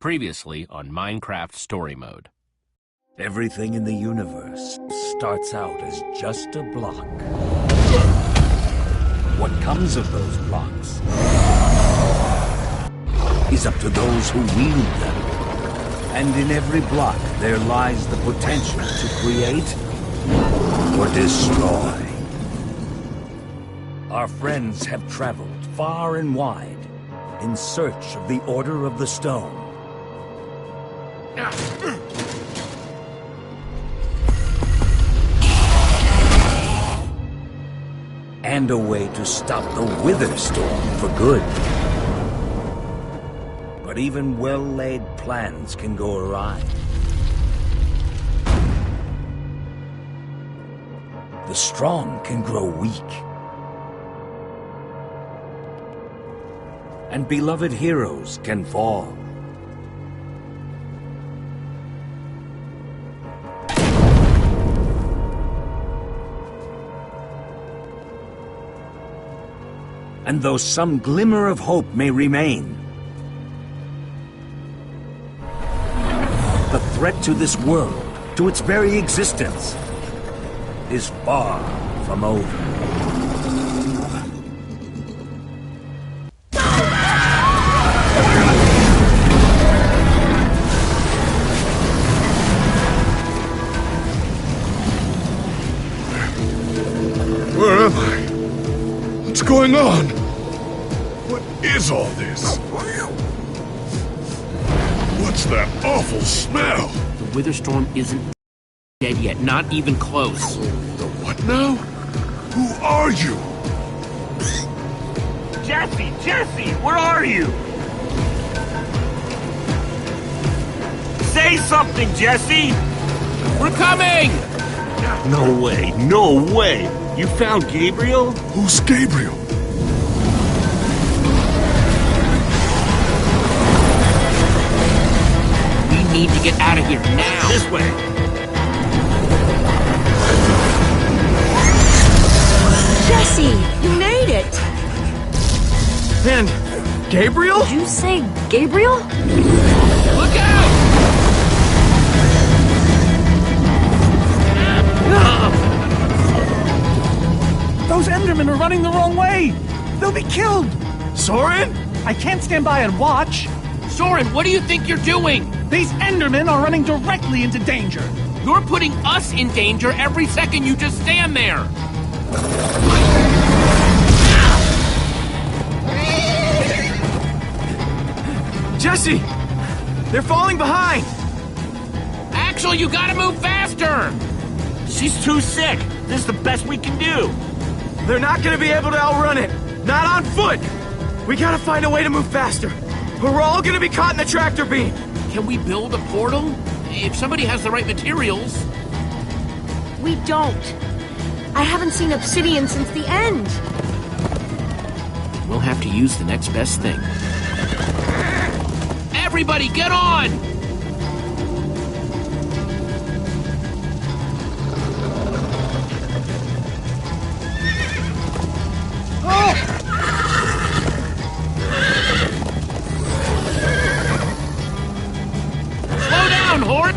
Previously on Minecraft Story Mode. Everything in the universe starts out as just a block. What comes of those blocks is up to those who wield them. And in every block there lies the potential to create or destroy. Our friends have traveled far and wide in search of the Order of the Stone. And a way to stop the Wither Storm for good. But even well-laid plans can go awry. The strong can grow weak. And beloved heroes can fall. And though some glimmer of hope may remain, the threat to this world, to its very existence, is far from over. Where am I? What's going on? What is all this? What's that awful smell? The Wither Storm isn't dead yet, not even close. The what now? Who are you? Jesse, where are you? Say something, Jesse! We're coming! No way! You found Gabriel? Who's Gabriel? We need to get out of here now! This way! Jesse, you made it! And Gabriel? Did you say Gabriel? Look out! Those Endermen are running the wrong way! They'll be killed! Soren? I can't stand by and watch. Soren, what do you think you're doing? These Endermen are running directly into danger. You're putting us in danger every second you just stand there! Jesse! They're falling behind! Axel, you gotta move faster! She's too sick! This is the best we can do! They're not gonna be able to outrun it! Not on foot! We gotta find a way to move faster, or we're all gonna be caught in the tractor beam! Can we build a portal? If somebody has the right materials. We don't. I haven't seen obsidian since the end. We'll have to use the next best thing. Everybody, get on! Slow down, Hort!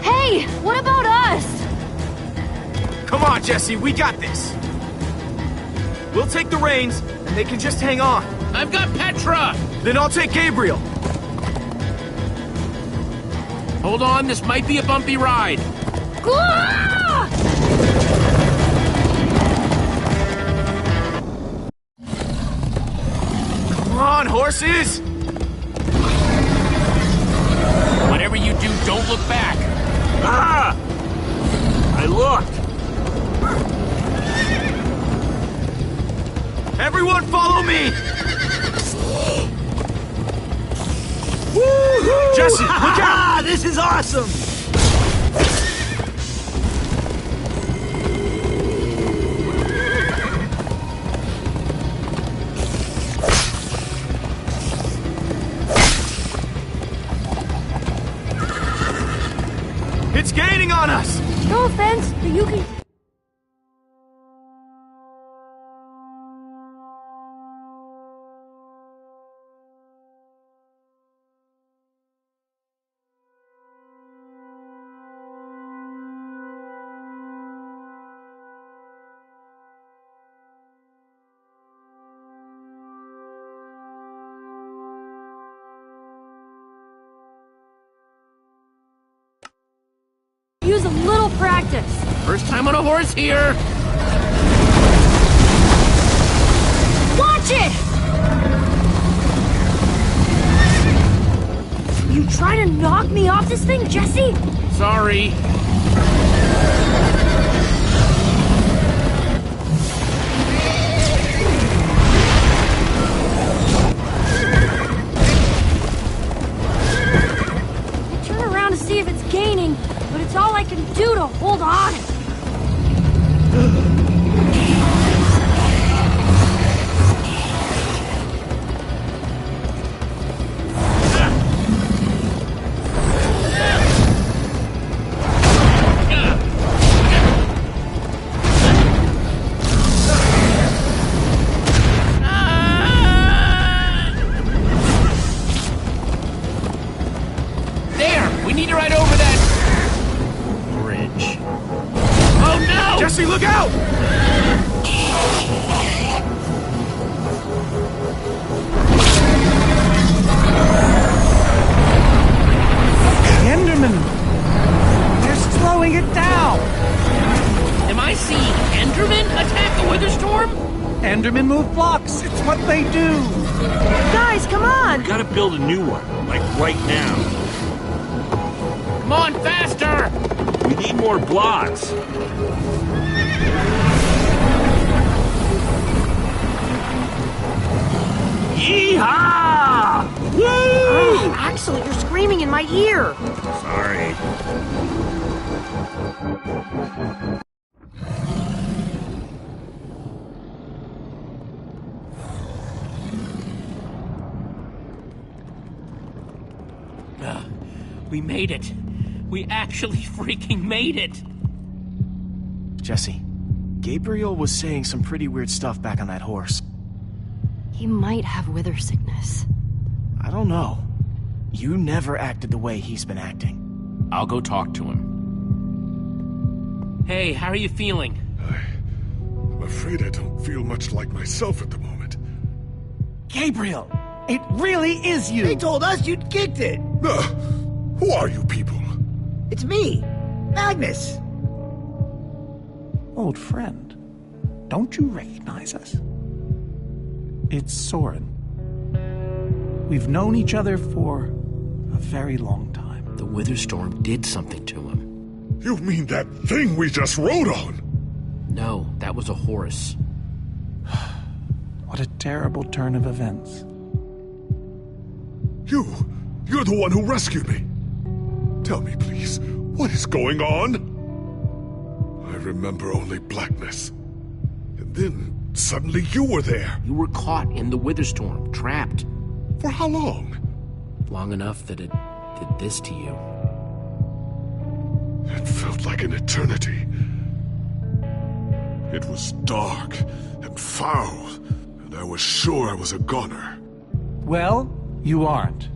Hey, what about us? Come on, Jesse, we got this! We'll take the reins, and they can just hang on. I've got Petra! Then I'll take Gabriel. Hold on, this might be a bumpy ride. Ah! Come on, horses! Whatever you do, don't look back. Ah! I looked! Everyone follow me! Woohoo! Jesse, look out! This is awesome! It's gaining on us! No offense, but you can... little practice. First time on a horse here. Watch it! You trying to knock me off this thing, Jesse? Sorry. I turn around to see if it's gaining, but it's all I can do to hold on. There! We need to ride over that bridge. Oh no! Jesse, look out! Enderman! They're slowing it down! Am I seeing Enderman attack a Witherstorm? Endermen move blocks. It's what they do. Guys, come on! Gotta build a new one, like right now. Come on, faster! We need more blocks. Yeehaw! Woo! Oh, Axel, you're screaming in my ear. Sorry. We made it. We actually freaking made it. Jesse, Gabriel was saying some pretty weird stuff back on that horse. He might have wither sickness. I don't know. You never acted the way he's been acting. I'll go talk to him. Hey, how are you feeling? I'm afraid I don't feel much like myself at the moment. Gabriel! It really is you! They told us you'd kicked it. Who are you people? It's me, Magnus. Old friend, don't you recognize us? It's Soren. We've known each other for a very long time. The Witherstorm did something to him. You mean that thing we just rode on? No, that was a horse. What a terrible turn of events. You're the one who rescued me. Tell me, please, what is going on? I remember only blackness. And then, suddenly you were there. You were caught in the Witherstorm, trapped. For how long? Long enough that it did this to you. It felt like an eternity. It was dark and foul, and I was sure I was a goner. Well, you aren't.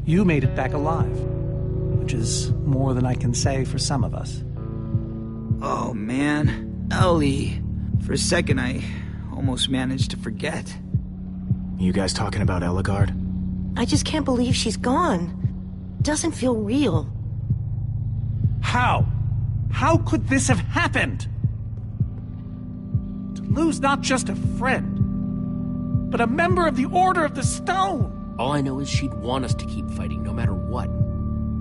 You made it back alive. Which is more than I can say for some of us. Oh, man. Ellie. For a second, I almost managed to forget. You guys talking about Ellegaard? I just can't believe she's gone. Doesn't feel real. How? How could this have happened? To lose not just a friend, but a member of the Order of the Stone! All I know is she'd want us to keep fighting, no matter what.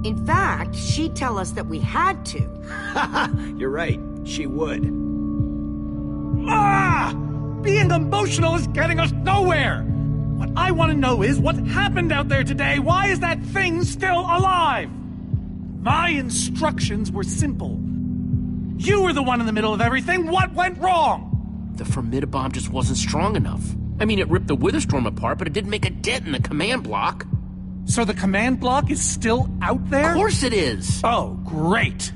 In fact, she'd tell us that we had to. You're right. She would. Ah! Being emotional is getting us nowhere! What I want to know is what happened out there today? Why is that thing still alive? My instructions were simple. You were the one in the middle of everything. What went wrong? The Formidabomb just wasn't strong enough. I mean, it ripped the Witherstorm apart, but it didn't make a dent in the command block. So the command block is still out there? Of course it is! Oh, great.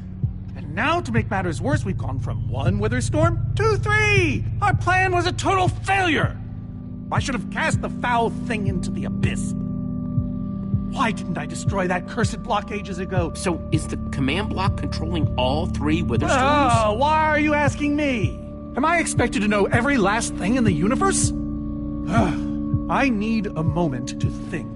And now, to make matters worse, we've gone from 1 Witherstorm to 3! Our plan was a total failure! I should have cast the foul thing into the abyss. Why didn't I destroy that cursed block ages ago? So, is the command block controlling all 3 Witherstorms? Oh, why are you asking me? Am I expected to know every last thing in the universe? I need a moment to think.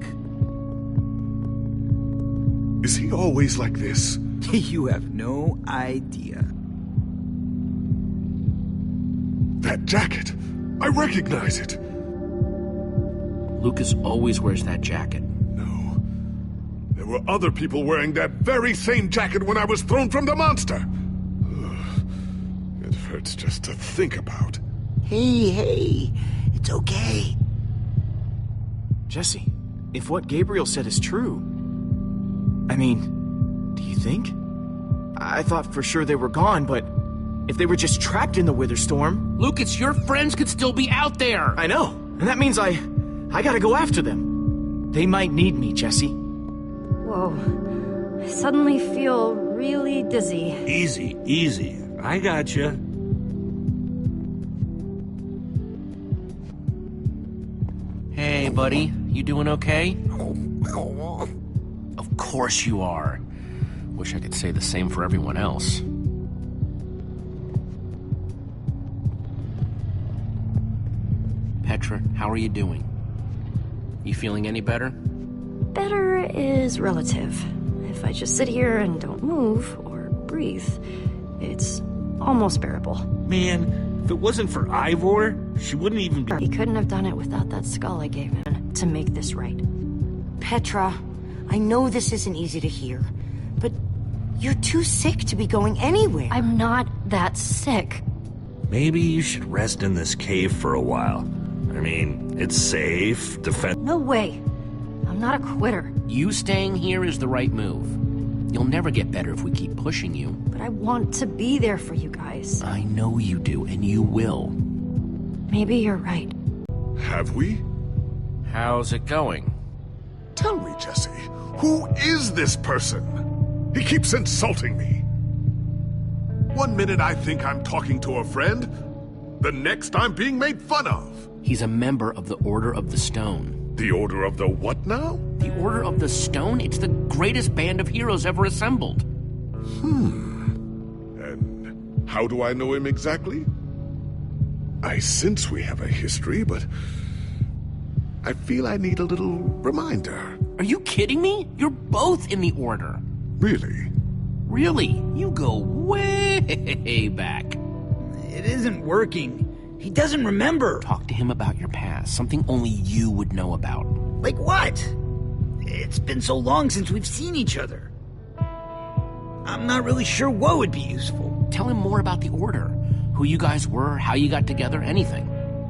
Is he always like this? You have no idea. That jacket! I recognize it! Lucas always wears that jacket. No. There were other people wearing that very same jacket when I was thrown from the monster! Ugh. It hurts just to think about. Hey, it's okay. Jesse, if what Gabriel said is true... I mean, do you think? I thought for sure they were gone, but if they were just trapped in the Wither Storm... Lucas, your friends could still be out there! I know, and that means I gotta go after them. They might need me, Jesse. Whoa. I suddenly feel really dizzy. Easy. I gotcha. Hey, buddy. You doing okay? Of course you are. Wish I could say the same for everyone else. Petra, how are you doing? You feeling any better? Better is relative. If I just sit here and don't move or breathe, it's almost bearable. Man, if it wasn't for Ivor, she wouldn't even be... He couldn't have done it without that skull I gave him to make this right. Petra, I know this isn't easy to hear, but you're too sick to be going anywhere. I'm not that sick. Maybe you should rest in this cave for a while. I mean, it's safe, No way. I'm not a quitter. You staying here is the right move. You'll never get better if we keep pushing you. But I want to be there for you guys. I know you do, and you will. Maybe you're right. Have we? How's it going? Tell me, Jesse, who is this person? He keeps insulting me. One minute I think I'm talking to a friend, the next I'm being made fun of. He's a member of the Order of the Stone. The Order of the what now? The Order of the Stone? It's the greatest band of heroes ever assembled. And how do I know him exactly? I sense we have a history, but I feel I need a little reminder. Are you kidding me? You're both in the Order. Really? Really? You go way back. It isn't working. He doesn't remember. Talk to him about your past, something only you would know about. Like what? It's been so long since we've seen each other. I'm not really sure what would be useful. Tell him more about the Order. Who you guys were, how you got together, anything.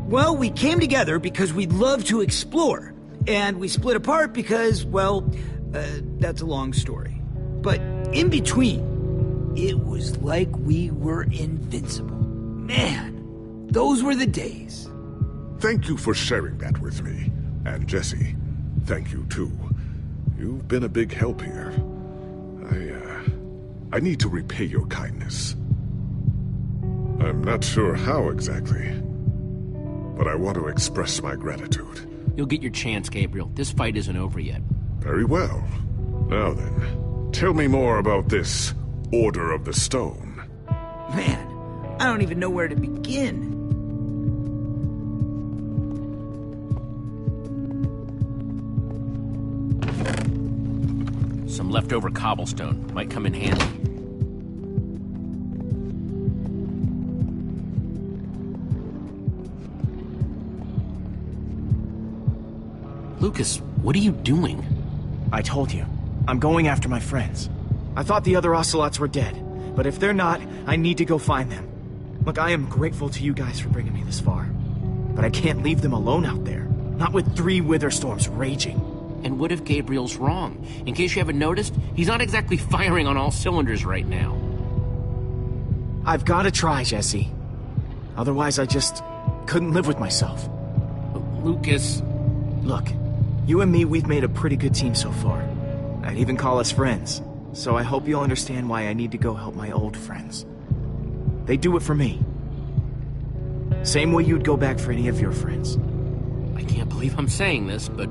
Well, we came together because we'd love to explore. And we split apart because, well, that's a long story. But in between, it was like we were invincible. Man, those were the days. Thank you for sharing that with me. And Jesse, thank you too. You've been a big help here. I need to repay your kindness. I'm not sure how exactly, but I want to express my gratitude. You'll get your chance, Gabriel. This fight isn't over yet. Very well. Now then, tell me more about this Order of the Stone. Man, I don't even know where to begin. Some leftover cobblestone might come in handy. Lucas, what are you doing? I told you. I'm going after my friends. I thought the other Ocelots were dead, but if they're not, I need to go find them. Look, I am grateful to you guys for bringing me this far, but I can't leave them alone out there. Not with 3 Wither Storms raging. And what if Gabriel's wrong? In case you haven't noticed, he's not exactly firing on all cylinders right now. I've got to try, Jesse. Otherwise, I just couldn't live with myself. Lucas... Look, you and me, we've made a pretty good team so far. I'd even call us friends. So I hope you'll understand why I need to go help my old friends. They do it for me. Same way you'd go back for any of your friends. I can't believe I'm saying this, but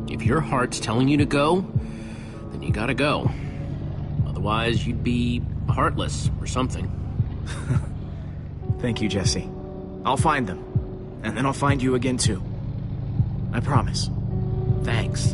if your heart's telling you to go, then you gotta go. Otherwise, you'd be heartless or something. Thank you, Jesse. I'll find them. And then I'll find you again, too. I promise. Thanks.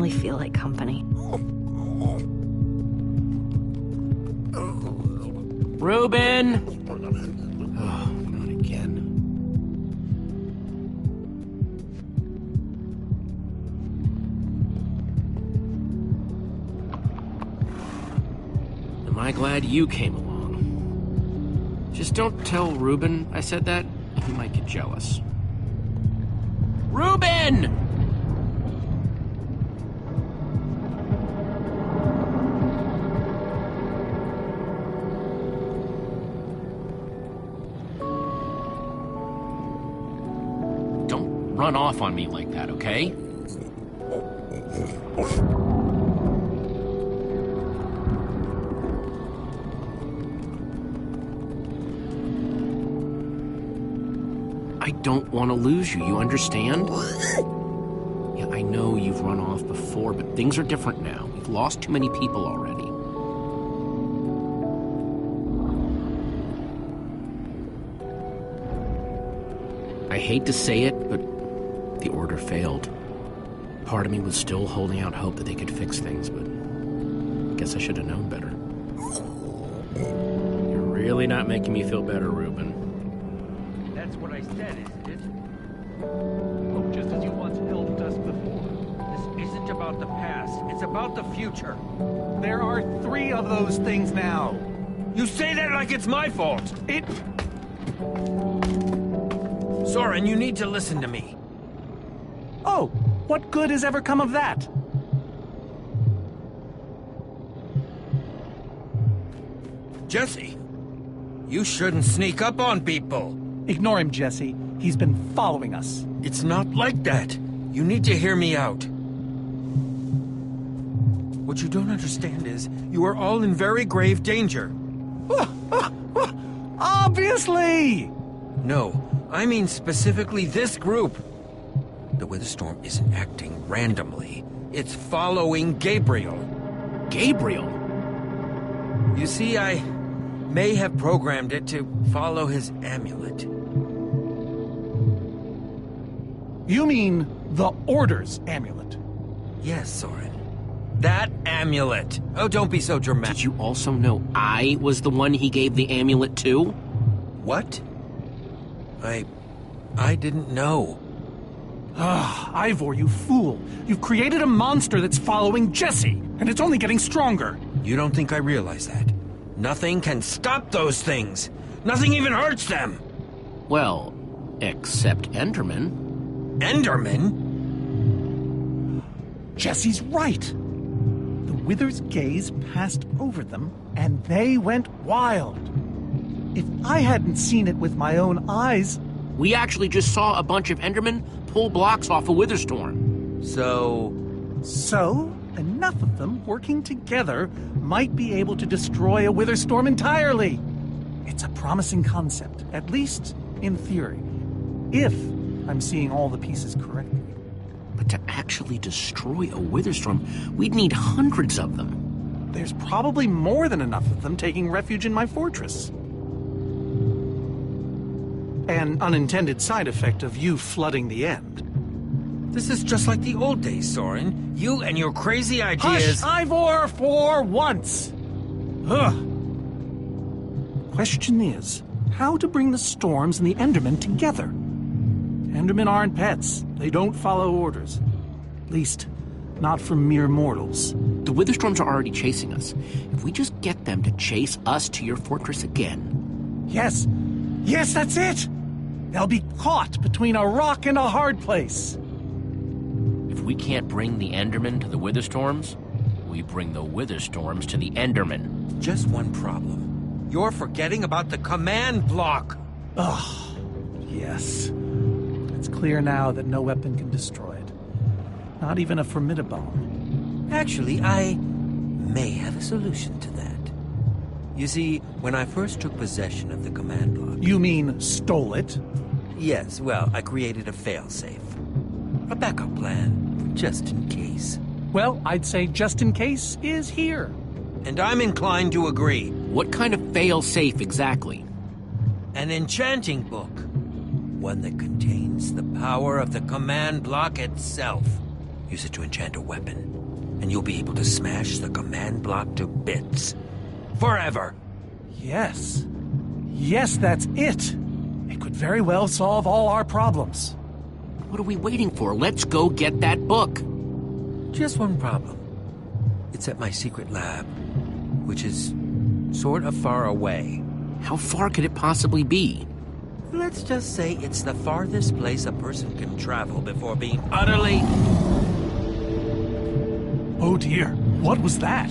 really feel like company. Reuben! Oh, not again. Am I glad you came along? Just don't tell Reuben I said that. He might get jealous. Reuben! Don't run off on me like that, okay? I don't want to lose you understand? Yeah, I know you've run off before, but things are different now. We've lost too many people already. I hate to say it, but the Order failed. Part of me was still holding out hope that they could fix things, but I guess I should have known better. You're really not making me feel better, Reuben. That's what I said, isn't it? Oh, just as you once helped us before. This isn't about the past, it's about the future. There are 3 of those things now. You say that like it's my fault! Soren, you need to listen to me. Oh, what good has ever come of that? Jesse, you shouldn't sneak up on people. Ignore him, Jesse. He's been following us. It's not like that. You need to hear me out. What you don't understand is, you are all in very grave danger. Obviously! No, I mean specifically this group. The Witherstorm isn't acting randomly. It's following Gabriel. Gabriel? You see, I may have programmed it to follow his amulet. You mean the Order's amulet? Yes, Soren. That amulet. Oh, don't be so dramatic. Did you also know I was the one he gave the amulet to? What? I didn't know. Ah, Ivor, you fool. You've created a monster that's following Jesse, and it's only getting stronger. You don't think I realize that? Nothing can stop those things. Nothing even hurts them. Well, except Enderman. Enderman? Jesse's right. The Wither's gaze passed over them, and they went wild. If I hadn't seen it with my own eyes... We actually just saw a bunch of Endermen pull blocks off a Witherstorm. So, enough of them working together might be able to destroy a Witherstorm entirely. It's a promising concept, at least in theory, if I'm seeing all the pieces correctly. But to actually destroy a Witherstorm, we'd need hundreds of them. There's probably more than enough of them taking refuge in my fortress. An unintended side effect of you flooding the end. this is just like the old days, Soren. You and your crazy ideas... Hush, Ivor, for once! Ugh. Question is, how to bring the Storms and the Endermen together? Endermen aren't pets. They don't follow orders. At least, not from mere mortals. The Witherstorms are already chasing us. If we just get them to chase us to your fortress again... Yes. Yes, that's it! They'll be caught between a rock and a hard place. If we can't bring the Endermen to the Witherstorms, we bring the Witherstorms to the Endermen. Just one problem. You're forgetting about the command block. Ugh. Yes. It's clear now that no weapon can destroy it. Not even a Formidabone. Actually, I may have a solution to that. You see, when I first took possession of the command block... You mean stole it? Yes, well, I created a failsafe. A backup plan, just in case. Well, I'd say just in case is here. And I'm inclined to agree. What kind of fail-safe exactly? An enchanting book. One that contains the power of the command block itself. Use it to enchant a weapon. and you'll be able to smash the command block to bits. Forever. Yes. Yes, that's it. It could very well solve all our problems. What are we waiting for? Let's go get that book. Just one problem. It's at my secret lab, which is sort of far away. How far could it possibly be? Let's just say it's the farthest place a person can travel before being utterly... Oh dear, what was that?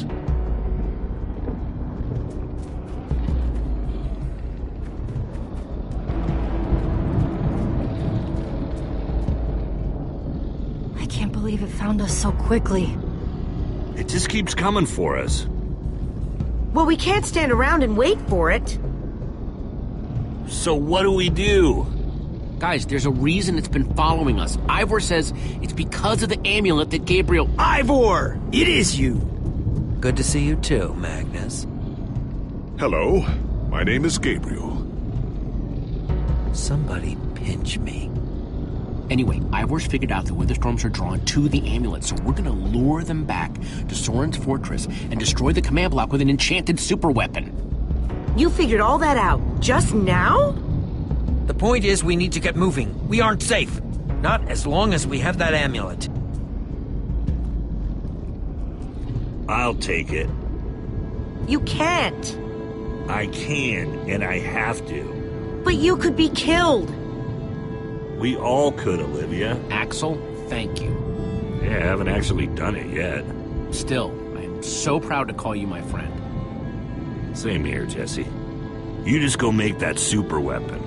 I can't believe it found us so quickly. It just keeps coming for us. Well, we can't stand around and wait for it. So what do we do? Guys, there's a reason it's been following us. Ivor says it's because of the amulet that Gabriel... Ivor! It is you! Good to see you too, Magnus. Hello, my name is Gabriel. Somebody pinch me. Anyway, Ivor's figured out that Witherstorms are drawn to the amulet, so we're gonna lure them back to Soren's fortress and destroy the command block with an enchanted superweapon. You figured all that out just now? The point is, we need to get moving. We aren't safe. Not as long as we have that amulet. I'll take it. You can't. I can, and I have to. But you could be killed. We all could, Olivia. Axel, thank you. Yeah, I haven't actually done it yet. Still, I am so proud to call you my friend. Same here, Jesse. You just go make that super weapon.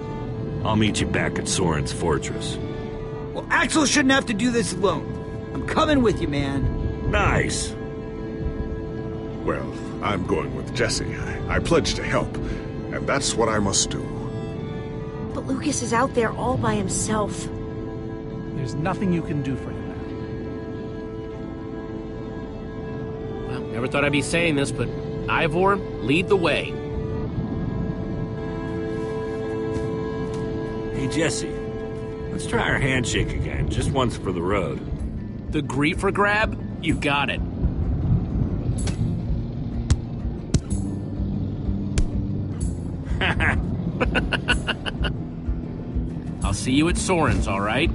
I'll meet you back at Soren's fortress. Well, Axel shouldn't have to do this alone. I'm coming with you, man. Nice. Well, I'm going with Jesse. I pledged to help, and that's what I must do. But Lucas is out there all by himself. There's nothing you can do for him now. Well, never thought I'd be saying this, but Ivor, lead the way. Hey, Jesse. Let's try our handshake again, just once for the road. The griefer grab? You got it. I'll see you at Soren's, all right?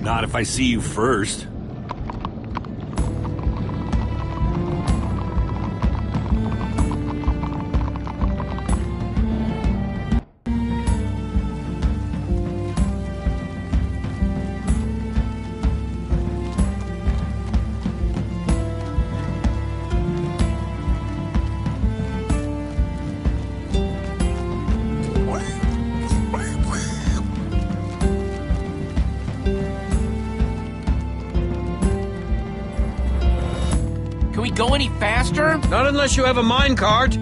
Not if I see you first. Can we go any faster? Not unless you have a minecart.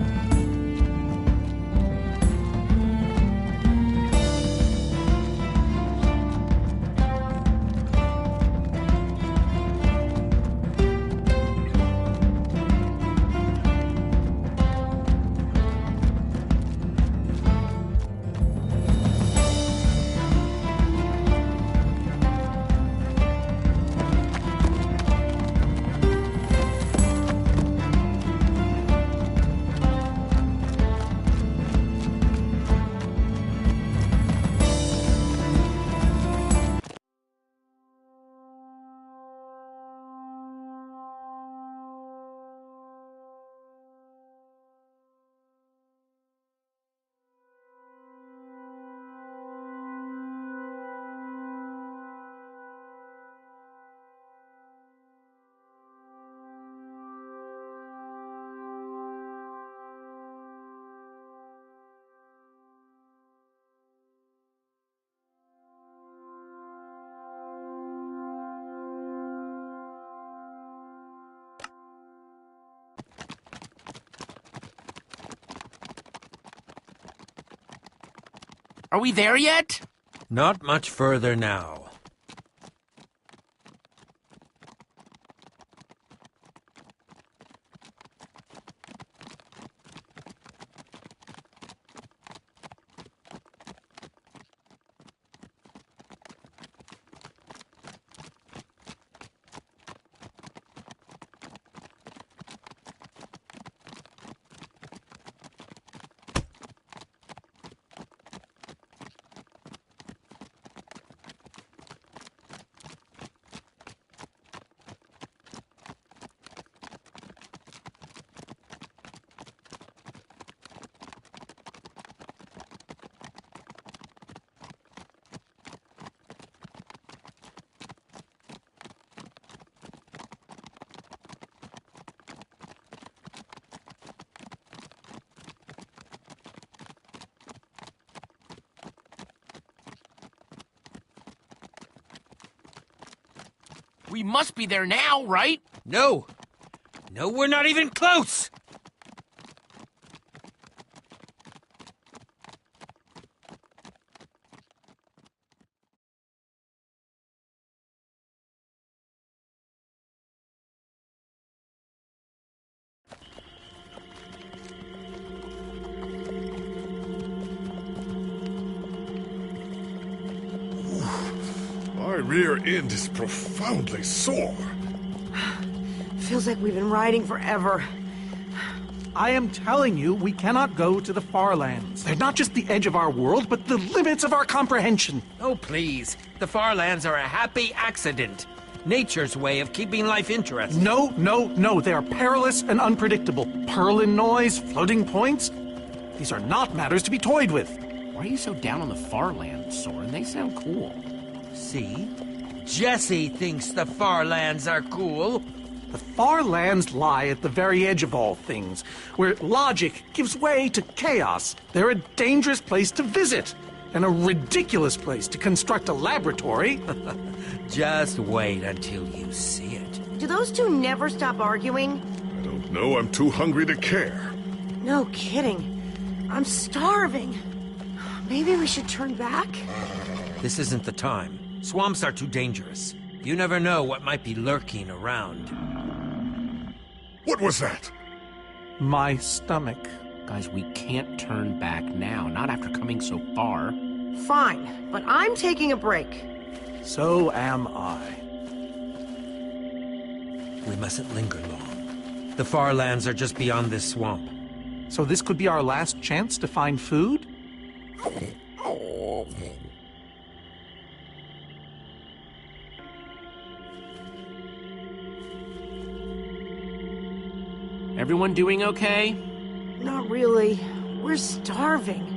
Are we there yet? Not much further now. We must be there now, right? No! No, we're not even close! My rear end is profoundly sore. Feels like we've been riding forever. I am telling you, we cannot go to the far lands. They're not just the edge of our world, but the limits of our comprehension. Oh, please. The far lands are a happy accident. Nature's way of keeping life interesting. No, no, no. They are perilous and unpredictable. Purlin noise, floating points. These are not matters to be toyed with. Why are you so down on the far lands, Soren? They sound cool. See? Jesse thinks the far lands are cool. The far lands lie at the very edge of all things, where logic gives way to chaos. They're a dangerous place to visit, and a ridiculous place to construct a laboratory. Just wait until you see it. Do those two never stop arguing? I don't know. I'm too hungry to care. No kidding. I'm starving. Maybe we should turn back? This isn't the time. Swamps are too dangerous. You never know what might be lurking around. What was that? My stomach. Guys, we can't turn back now, not after coming so far. Fine, but I'm taking a break. So am I. We mustn't linger long. The far lands are just beyond this swamp. So this could be our last chance to find food? Everyone doing okay? Not really. We're starving.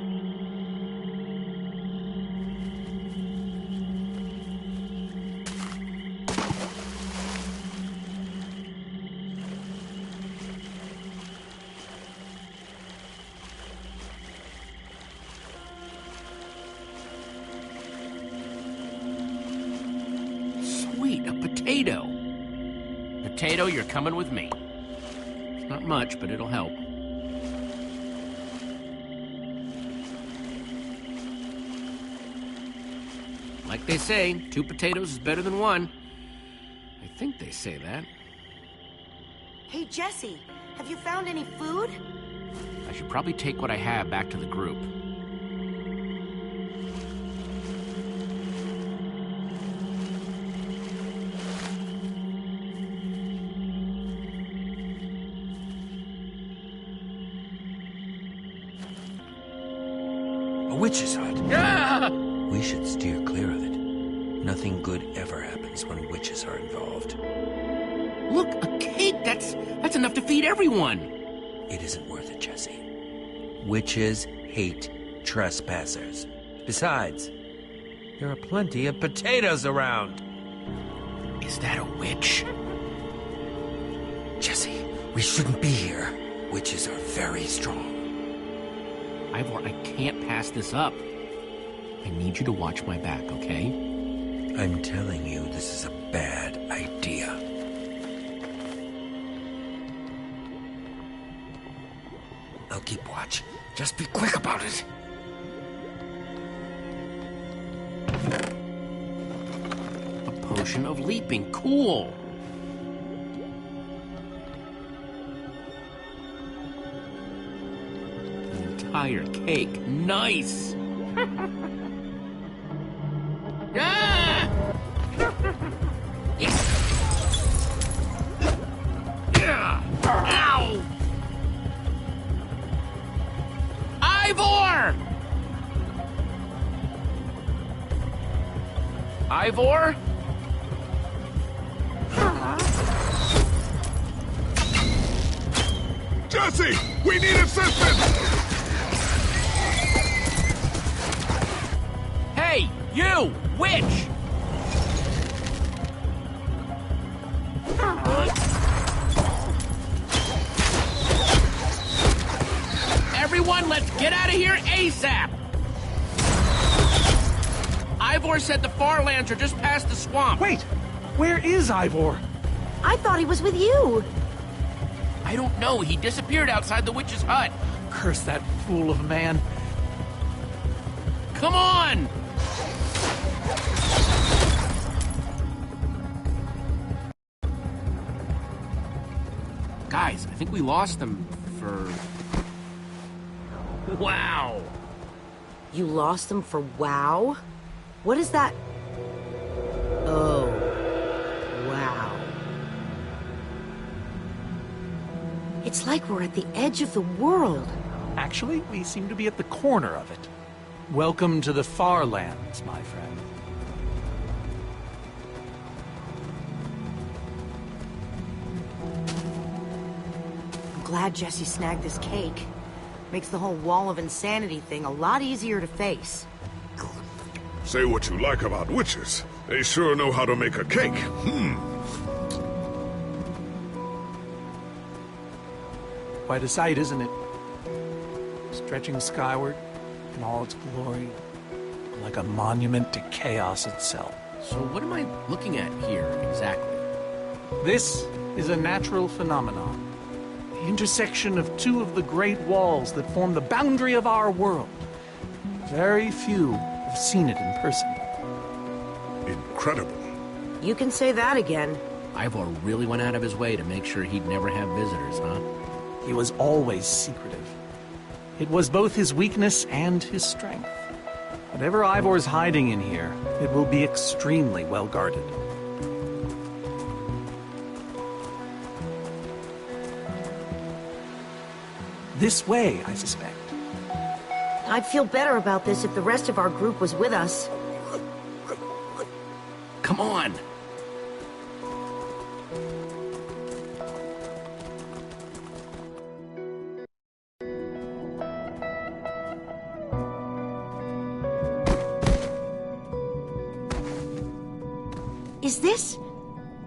Sweet, a potato. Potato, you're coming with me. Not much, but it'll help. Like they say, 2 potatoes is better than 1. I think they say that. Hey, Jesse, have you found any food? I should probably take what I have back to the group. Witch's hut. Ah! We should steer clear of it. Nothing good ever happens when witches are involved. Look, a cake! That's enough to feed everyone! It isn't worth it, Jesse. Witches hate trespassers. Besides, there are plenty of potatoes around. Is that a witch? Jesse, we shouldn't be here. Witches are very strong. Ivor, I can't pass this up. I need you to watch my back, okay? I'm telling you, this is a bad idea. I'll keep watch. Just be quick about it. A potion of leaping. Cool. Entire cake. Nice! Ah! Yeah! Ow! Ivor! Ivor? Jesse! We need assistance! Hey, you! Witch! Everyone, let's get out of here ASAP! Ivor said the far lands are just past the swamp. Wait! Where is Ivor? I thought he was with you. I don't know. He disappeared outside the witch's hut. Curse that fool of a man. Come on! Guys, I think we lost them for... Wow! You lost them for WoW? What is that? Oh, wow. It's like we're at the edge of the world. Actually, we seem to be at the corner of it. Welcome to the Far Lands, my friend. I'm glad Jesse snagged this cake. Makes the whole wall of insanity thing a lot easier to face. Say what you like about witches. They sure know how to make a cake. Quite a sight, isn't it? Stretching skyward in all its glory, like a monument to chaos itself. So what am I looking at here, exactly? This is a natural phenomenon. The intersection of two of the great walls that form the boundary of our world. Very few have seen it in person. Incredible. You can say that again. Ivor really went out of his way to make sure he'd never have visitors, huh? He was always secretive. It was both his weakness and his strength. Whatever Ivor's hiding in here, it will be extremely well guarded. This way, I suspect. I'd feel better about this if the rest of our group was with us. Come on! Is this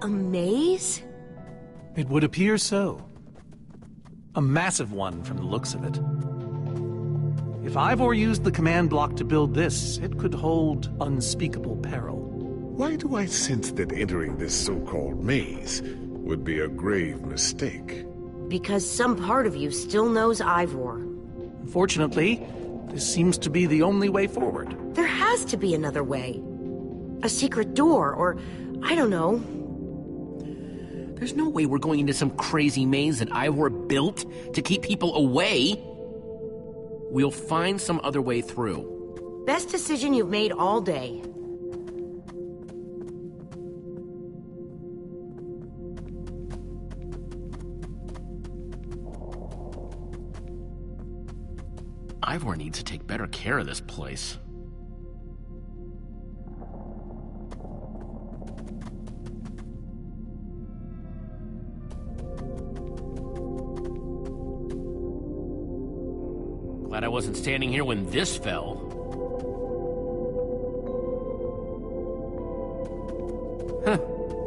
a maze? It would appear so. A massive one from the looks of it. If Ivor used the command block to build this, it could hold unspeakable peril. Why do I sense that entering this so-called maze would be a grave mistake? Because some part of you still knows Ivor. Unfortunately, this seems to be the only way forward. There has to be another way. A secret door, or I don't know. There's no way we're going into some crazy maze that Ivor built to keep people away. We'll find some other way through. Best decision you've made all day. Ivor needs to take better care of this place. Glad I wasn't standing here when this fell. Huh.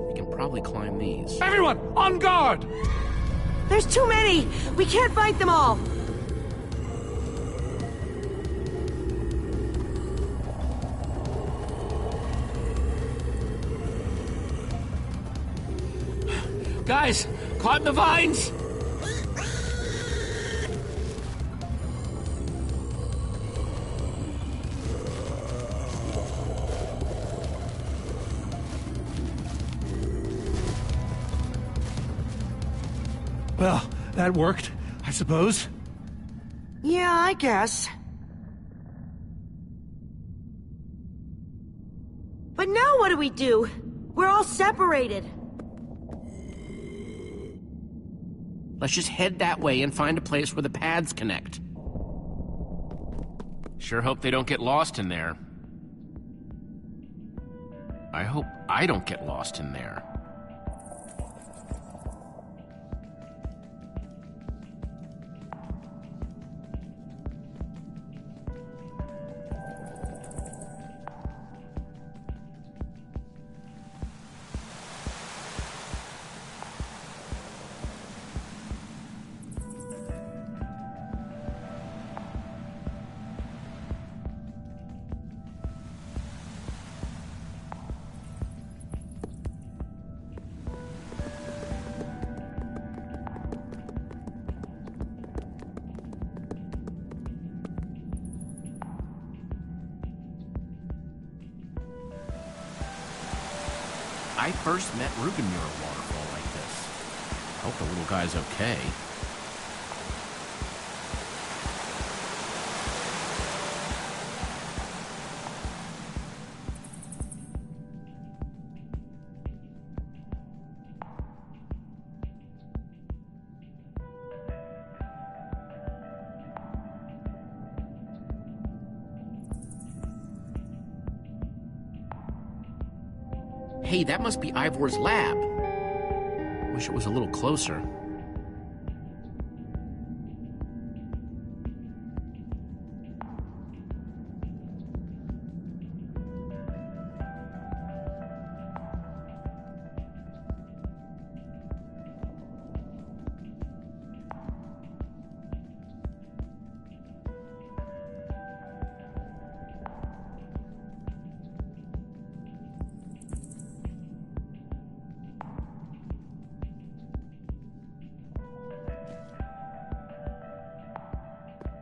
We can probably climb these. Everyone, on guard! There's too many! We can't fight them all! Guys, caught in the vines! Well, that worked, I suppose. Yeah, I guess. But now what do we do? We're all separated. Let's just head that way and find a place where the paths connect. Sure hope they don't get lost in there. I hope I don't get lost in there. I first met Rugen near a waterfall like this. I hope the little guy's okay. Hey, that must be Ivor's lab. Wish it was a little closer.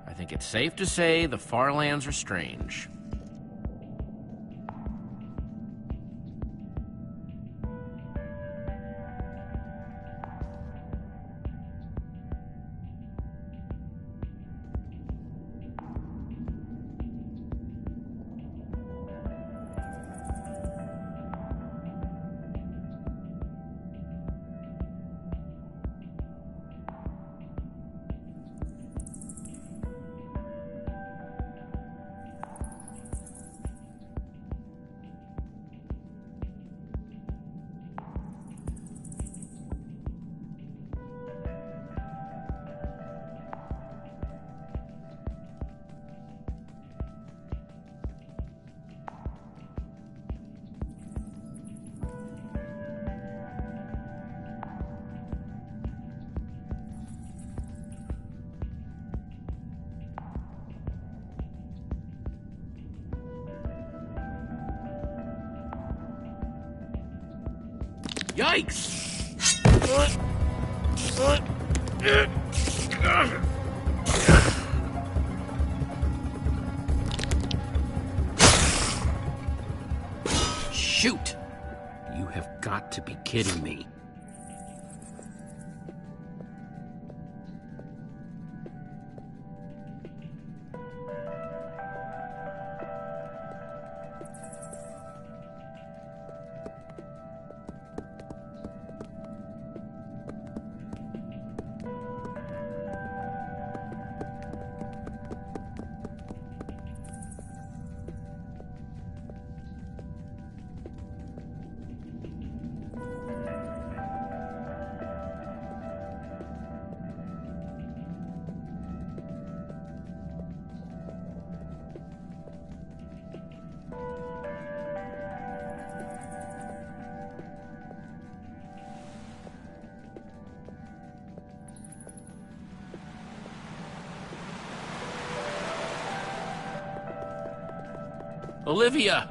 I think it's safe to say the far lands are strange. Yikes! Shoot! You have got to be kidding me. Olivia!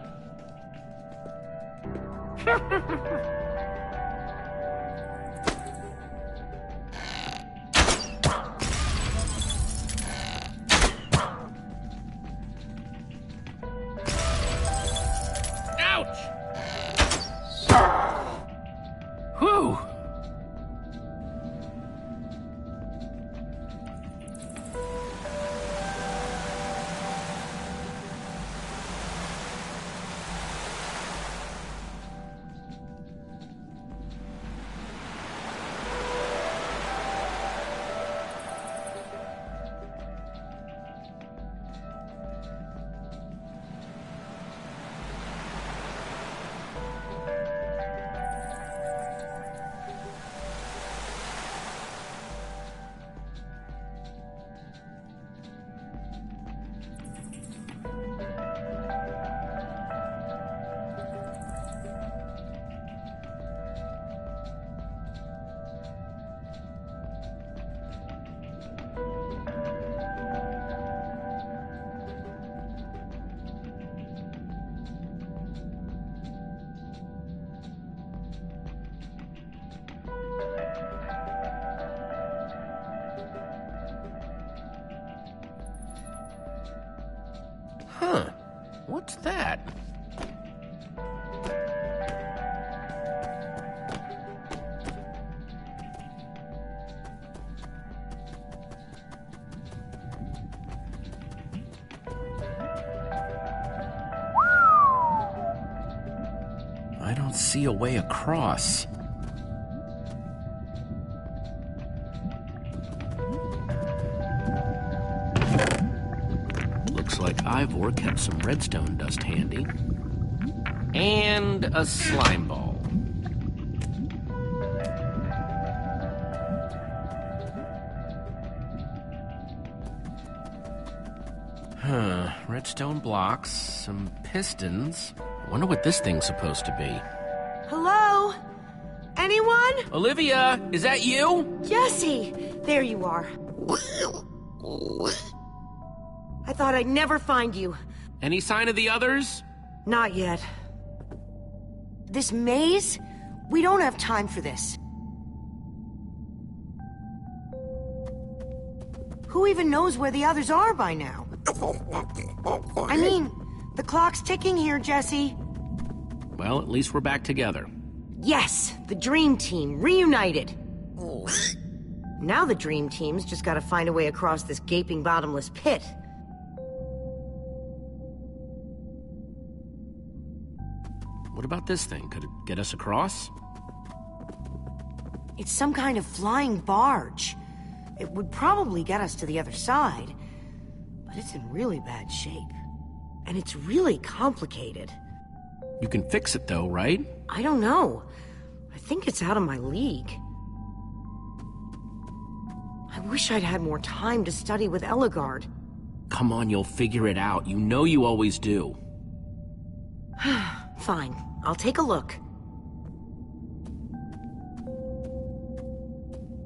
Ouch! Whew! Huh. What's that? don't see a way across. Looks like Ivor kept some redstone dust handy. And a slime ball. Redstone blocks, some pistons. I wonder what this thing's supposed to be. Hello? Anyone? Olivia, is that you? Jesse! There you are. I thought I'd never find you. Any sign of the others? Not yet. This maze? We don't have time for this. Who even knows where the others are by now? I mean, the clock's ticking here, Jesse. Well, at least we're back together. Yes, the Dream Team, reunited. Now the Dream Team's just gotta find a way across this gaping bottomless pit. What about this thing? Could it get us across? It's some kind of flying barge. It would probably get us to the other side. But it's in really bad shape. And it's really complicated. You can fix it though, right? I don't know. I think it's out of my league. I wish I'd had more time to study with Ellegaard. Come on, you'll figure it out. You know you always do. Fine, I'll take a look.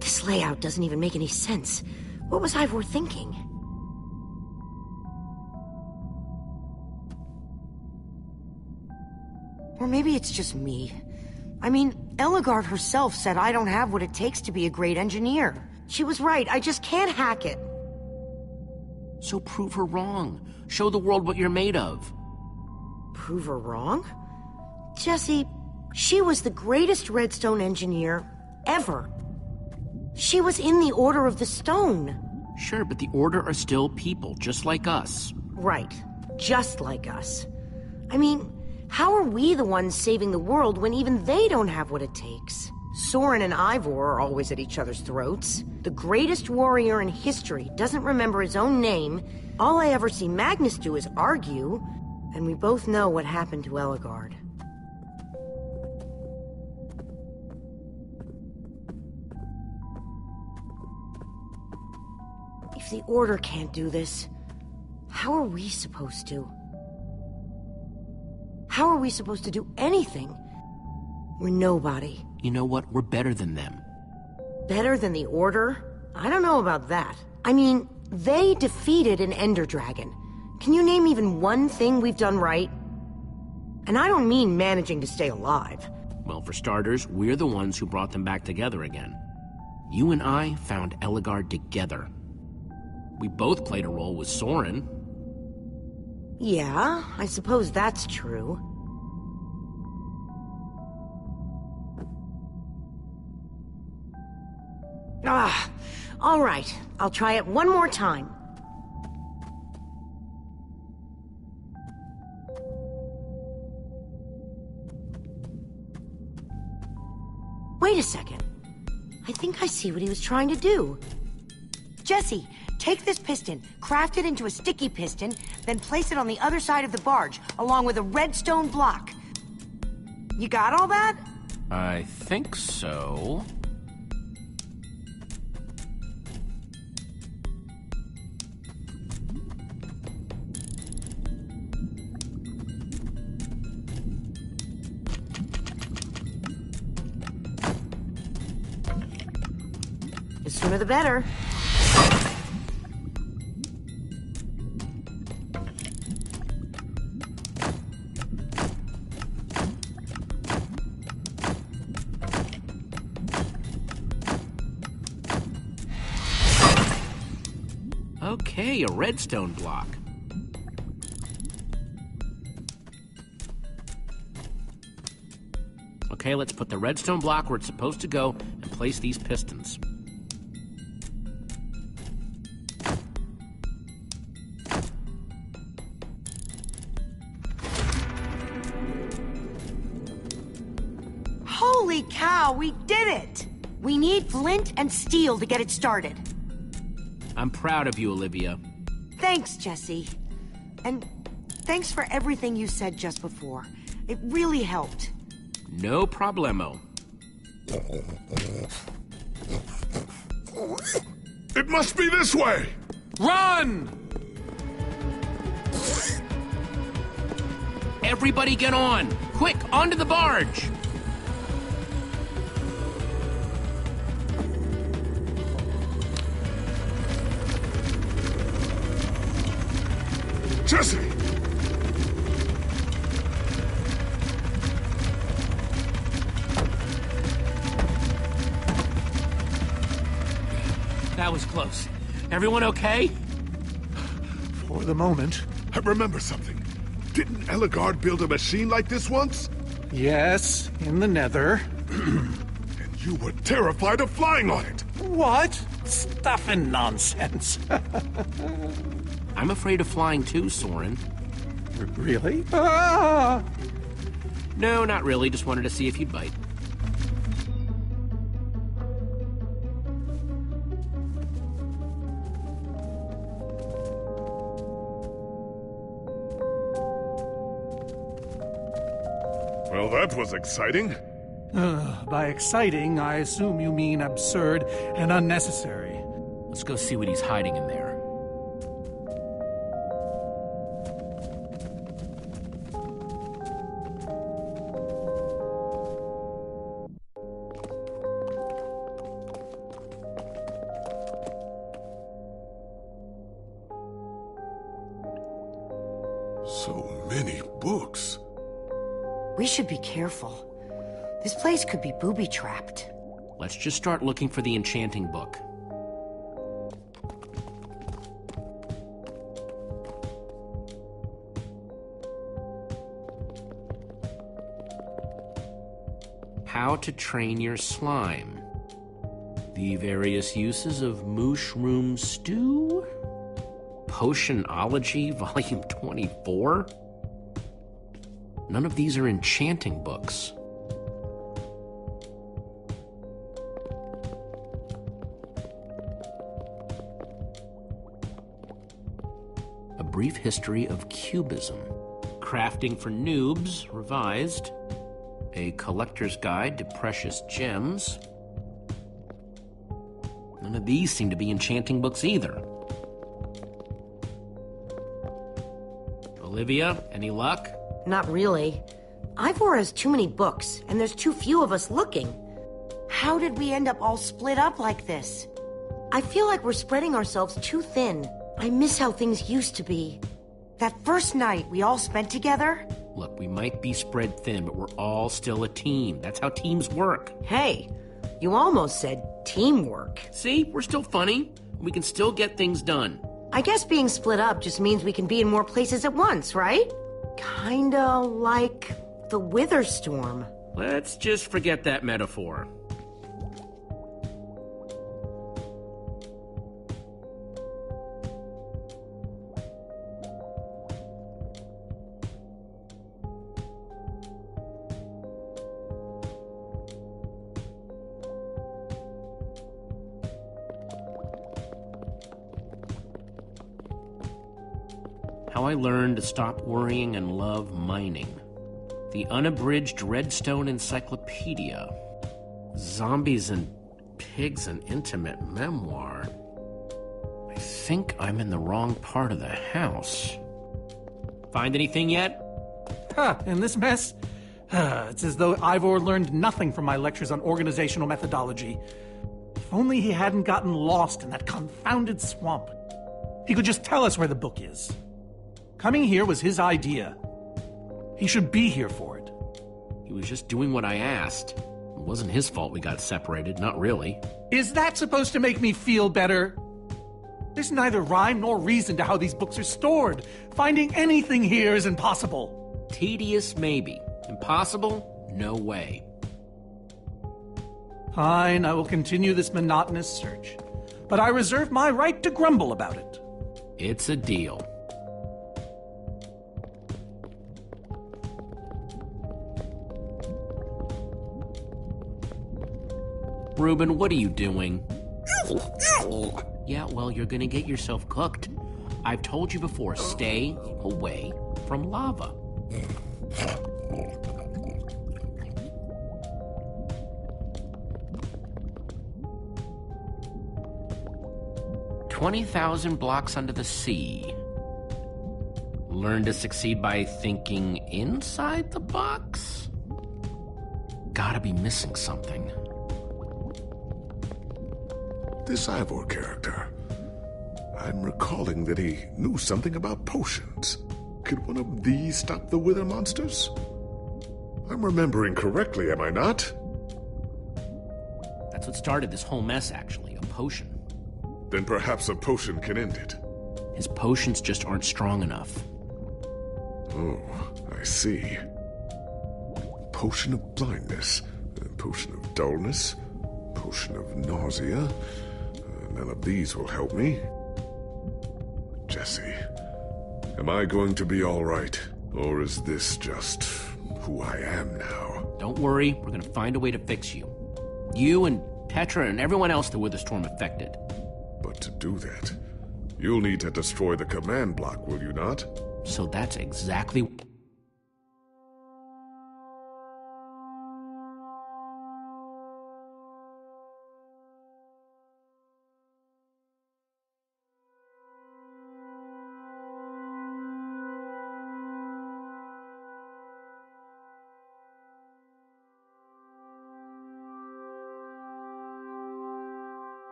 This layout doesn't even make any sense. What was Ivor thinking? Or maybe it's just me. I mean, Ellegaard herself said I don't have what it takes to be a great engineer. She was right, I just can't hack it. So prove her wrong. Show the world what you're made of. Prove her wrong? Jesse, she was the greatest redstone engineer ever. She was in the Order of the Stone. Sure, but the Order are still people, just like us. Right, just like us. I mean, how are we the ones saving the world when even they don't have what it takes? Soren and Ivor are always at each other's throats. The greatest warrior in history doesn't remember his own name. All I ever see Magnus do is argue. And we both know what happened to Ellegaard. If the Order can't do this, how are we supposed to? How are we supposed to do anything? We're nobody. You know what? We're better than them. Better than the Order? I don't know about that. I mean, they defeated an Ender Dragon. Can you name even one thing we've done right? And I don't mean managing to stay alive. Well, for starters, we're the ones who brought them back together again. You and I found Ellegaard together. We both played a role with Soren. Yeah, I suppose that's true. All right. I'll try it one more time. Wait a second. I think I see what he was trying to do. Jesse, take this piston, craft it into a sticky piston, then place it on the other side of the barge, along with a redstone block. You got all that? I think so. The sooner the better. Okay, a redstone block. Okay, let's put the redstone block where it's supposed to go and place these pistons. Holy cow, we did it! We need flint and steel to get it started. I'm proud of you, Olivia. Thanks, Jesse. And thanks for everything you said just before. It really helped. No problemo. It must be this way! Run! Everybody get on! Quick, onto the barge! Jesse! That was close. Everyone okay? For the moment. I remember something. Didn't Ellegaard build a machine like this once? Yes, in the Nether. And you were terrified of flying on it! What? Stuff and nonsense. I'm afraid of flying too, Soren. Really? Ah! No, not really. Just wanted to see if you'd bite. Well, that was exciting. By exciting, I assume you mean absurd and unnecessary. Let's go see what he's hiding in there. So many books. We should be careful. This place could be booby-trapped. Let's just start looking for the enchanting book. How to train your slime. The various uses of mushroom stew? Potionology, Volume 24? None of these are enchanting books. A Brief History of Cubism. Crafting for Noobs, revised. A Collector's Guide to Precious Gems. None of these seem to be enchanting books either. Olivia, any luck? Not really. Ivor has too many books, and there's too few of us looking. How did we end up all split up like this? I feel like we're spreading ourselves too thin. I miss how things used to be. That first night we all spent together? Look, we might be spread thin, but we're all still a team. That's how teams work. Hey, you almost said teamwork. See, we're still funny. We can still get things done. I guess being split up just means we can be in more places at once, right? Kinda like the Wither Storm. Let's just forget that metaphor. How I Learned to Stop Worrying and Love Mining. The Unabridged Redstone Encyclopedia. Zombies and Pigs, an Intimate Memoir. I think I'm in the wrong part of the house. Find anything yet? In this mess? It's as though Ivor learned nothing from my lectures on organizational methodology. If only he hadn't gotten lost in that confounded swamp. He could just tell us where the book is. Coming here was his idea. He should be here for it. He was just doing what I asked. It wasn't his fault we got separated, not really. Is that supposed to make me feel better? There's neither rhyme nor reason to how these books are stored. Finding anything here is impossible. Tedious, maybe. Impossible? No way. Fine, I will continue this monotonous search. But I reserve my right to grumble about it. It's a deal. Reuben, what are you doing? Yeah, well, you're gonna get yourself cooked. I've told you before, stay away from lava. "20,000 blocks under the sea. Learn to succeed by thinking inside the box?" Gotta be missing something. This Ivor character. I'm recalling that he knew something about potions. Could one of these stop the wither monsters? I'm remembering correctly, am I not? That's what started this whole mess, actually. A potion. Then perhaps a potion can end it. His potions just aren't strong enough. Oh, I see. Potion of blindness, a potion of dullness, potion of nausea. None of these will help me. Jesse, am I going to be all right? Or is this just who I am now? Don't worry, we're gonna find a way to fix you. You and Petra and everyone else that Witherstorm affected. But to do that, you'll need to destroy the command block, will you not? So that's exactly...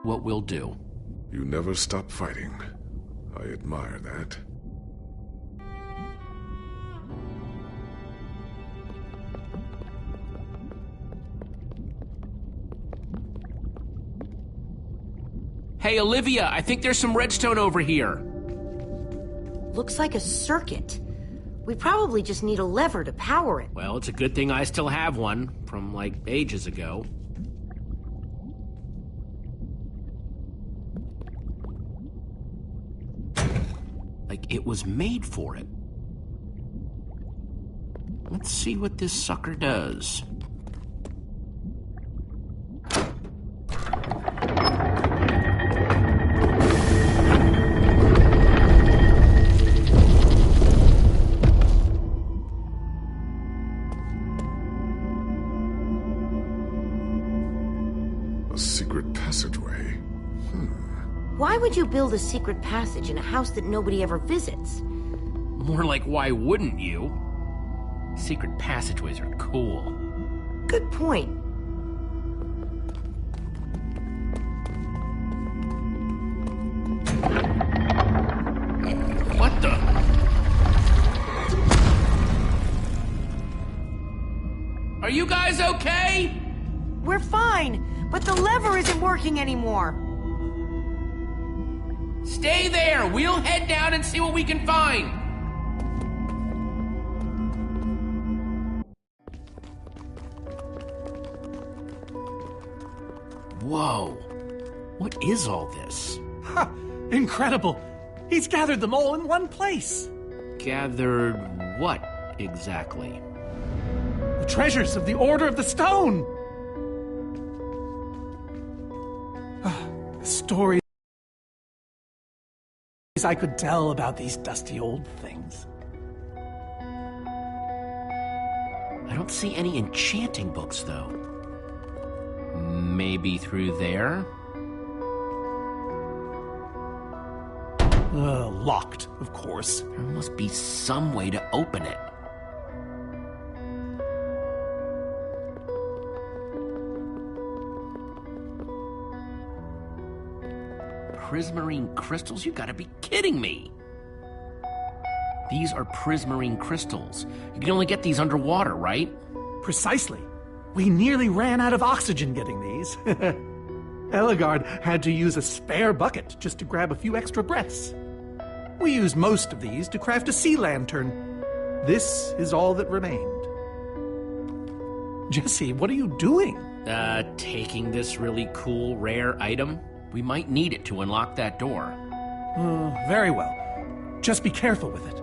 What we'll do. You never stop fighting. I admire that. Hey, Olivia, I think there's some redstone over here. Looks like a circuit. We probably just need a lever to power it. Well, it's a good thing I still have one from, like, ages ago. Like it was made for it. Let's see what this sucker does. A secret passageway. Why would you build a secret passage in a house that nobody ever visits? More like, why wouldn't you? Secret passageways are cool. Good point. What the? Are you guys okay? We're fine, but the lever isn't working anymore. Stay there! We'll head down and see what we can find! Whoa. What is all this? Ha! Incredible! He's gathered them all in one place. Gathered what exactly? The treasures of the Order of the Stone! The stories I could tell about these dusty old things. I don't see any enchanting books, though. Maybe through there? Locked, of course. There must be some way to open it. Prismarine crystals? You gotta be kidding me! These are prismarine crystals. You can only get these underwater, right? Precisely. We nearly ran out of oxygen getting these. Ellegaard had to use a spare bucket just to grab a few extra breaths. We used most of these to craft a sea lantern. This is all that remained. Jesse, what are you doing? Taking this really cool, rare item. We might need it to unlock that door. Very well. Just be careful with it.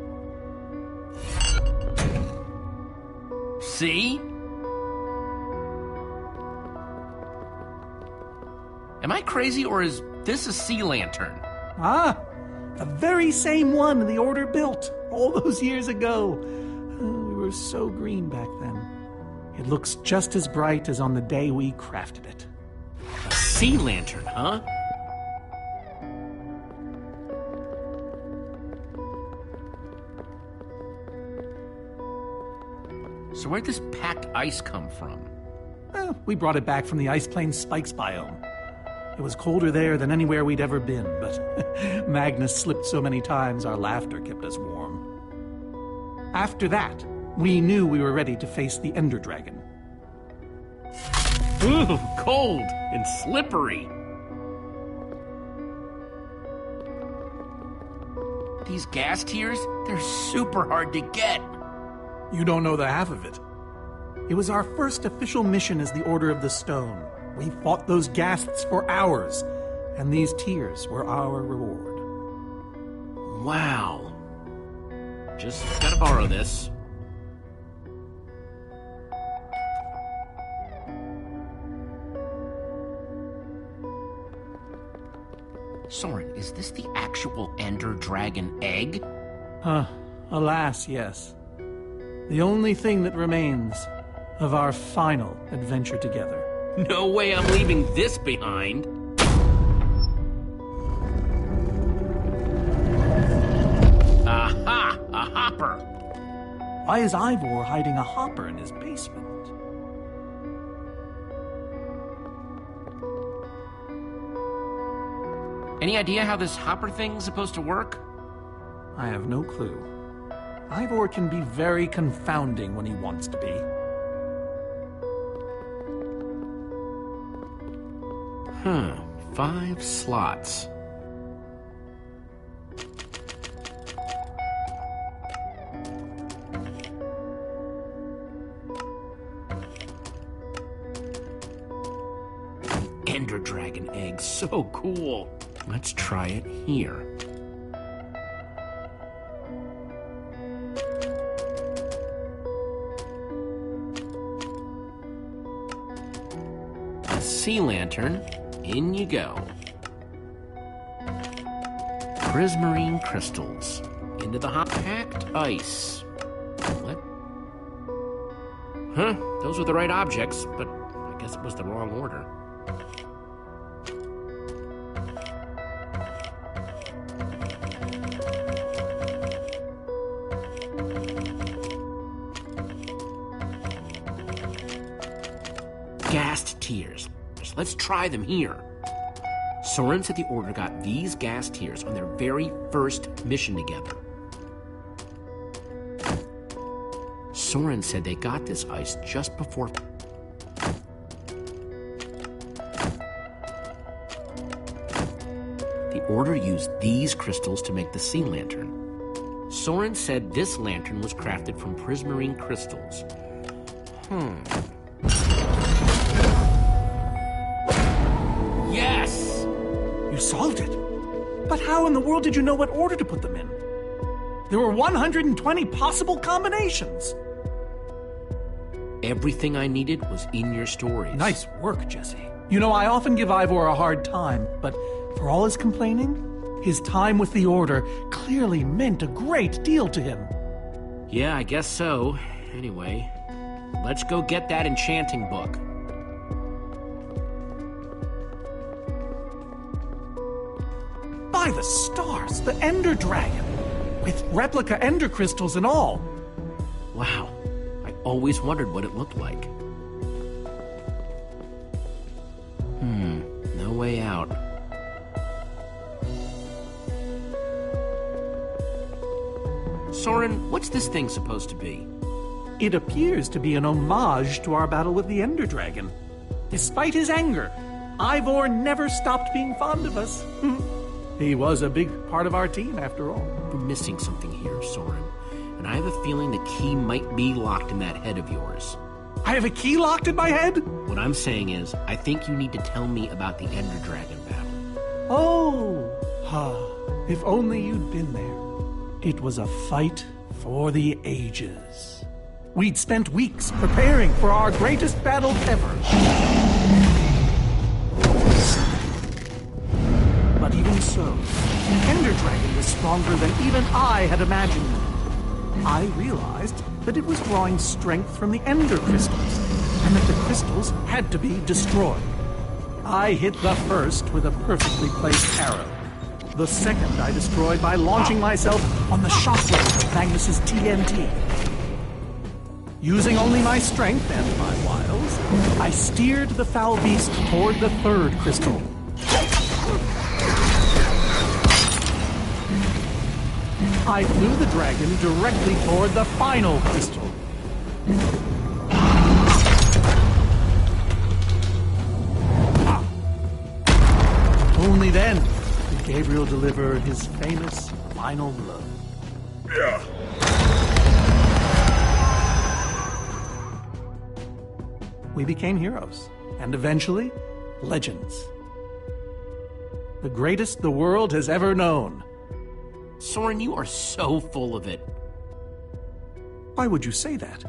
See? Am I crazy, or is this a sea lantern? Ah, the very same one the Order built all those years ago. We were so green back then. It looks just as bright as on the day we crafted it. A sea lantern, huh? So where'd this packed ice come from? We brought it back from the Ice Plains Spikes biome. It was colder there than anywhere we'd ever been, but Magnus slipped so many times our laughter kept us warm. After that, we knew we were ready to face the Ender Dragon. Ooh, cold and slippery. These gas tiers, they're super hard to get. You don't know the half of it. It was our first official mission as the Order of the Stone. We fought those ghasts for hours, and these tears were our reward. Wow. Just gotta borrow this. Soren, is this the actual Ender Dragon egg? Alas, yes. The only thing that remains of our final adventure together. No way I'm leaving this behind. Aha! A hopper! Why is Ivor hiding a hopper in his basement? Any idea how this hopper thing's supposed to work? I have no clue. Ivor can be very confounding when he wants to be. 5 slots. Ender Dragon egg, so cool. Let's try it here. A sea lantern. In you go. Prismarine crystals. Into the hot packed ice. What? Huh, those were the right objects, but I guess it was the wrong order. Ghast tears. Let's try them here. Soren said the Order got these gas tiers on their very first mission together. Soren said they got this ice just before... The Order used these crystals to make the sea lantern. Soren said this lantern was crafted from prismarine crystals. Yes! You solved it! But how in the world did you know what order to put them in? There were 120 possible combinations. Everything I needed was in your stories. Nice work, Jesse. You know, I often give Ivor a hard time, but for all his complaining, his time with the Order clearly meant a great deal to him. Yeah, I guess so. Anyway, let's go get that enchanting book. By the stars, the Ender Dragon, with replica Ender crystals and all. Wow, I always wondered what it looked like. No way out. Soren, what's this thing supposed to be? It appears to be an homage to our battle with the Ender Dragon. Despite his anger, Ivor never stopped being fond of us. He was a big part of our team, after all. We're missing something here, Soren. And I have a feeling the key might be locked in that head of yours. I have a key locked in my head? What I'm saying is, I think you need to tell me about the Ender Dragon battle. Oh, if only you'd been there. It was a fight for the ages. We'd spent weeks preparing for our greatest battle ever. But even so, the Ender Dragon was stronger than even I had imagined. I realized that it was drawing strength from the Ender crystals, and that the crystals had to be destroyed. I hit the first with a perfectly placed arrow. The second I destroyed by launching myself on the shockwave of Magnus's TNT. Using only my strength and my wiles, I steered the foul beast toward the third crystal. I flew the dragon directly toward the final crystal. Only then did Gabriel deliver his famous final blow. Yeah. We became heroes, and eventually, legends. The greatest the world has ever known. Soren, you are so full of it. Why would you say that?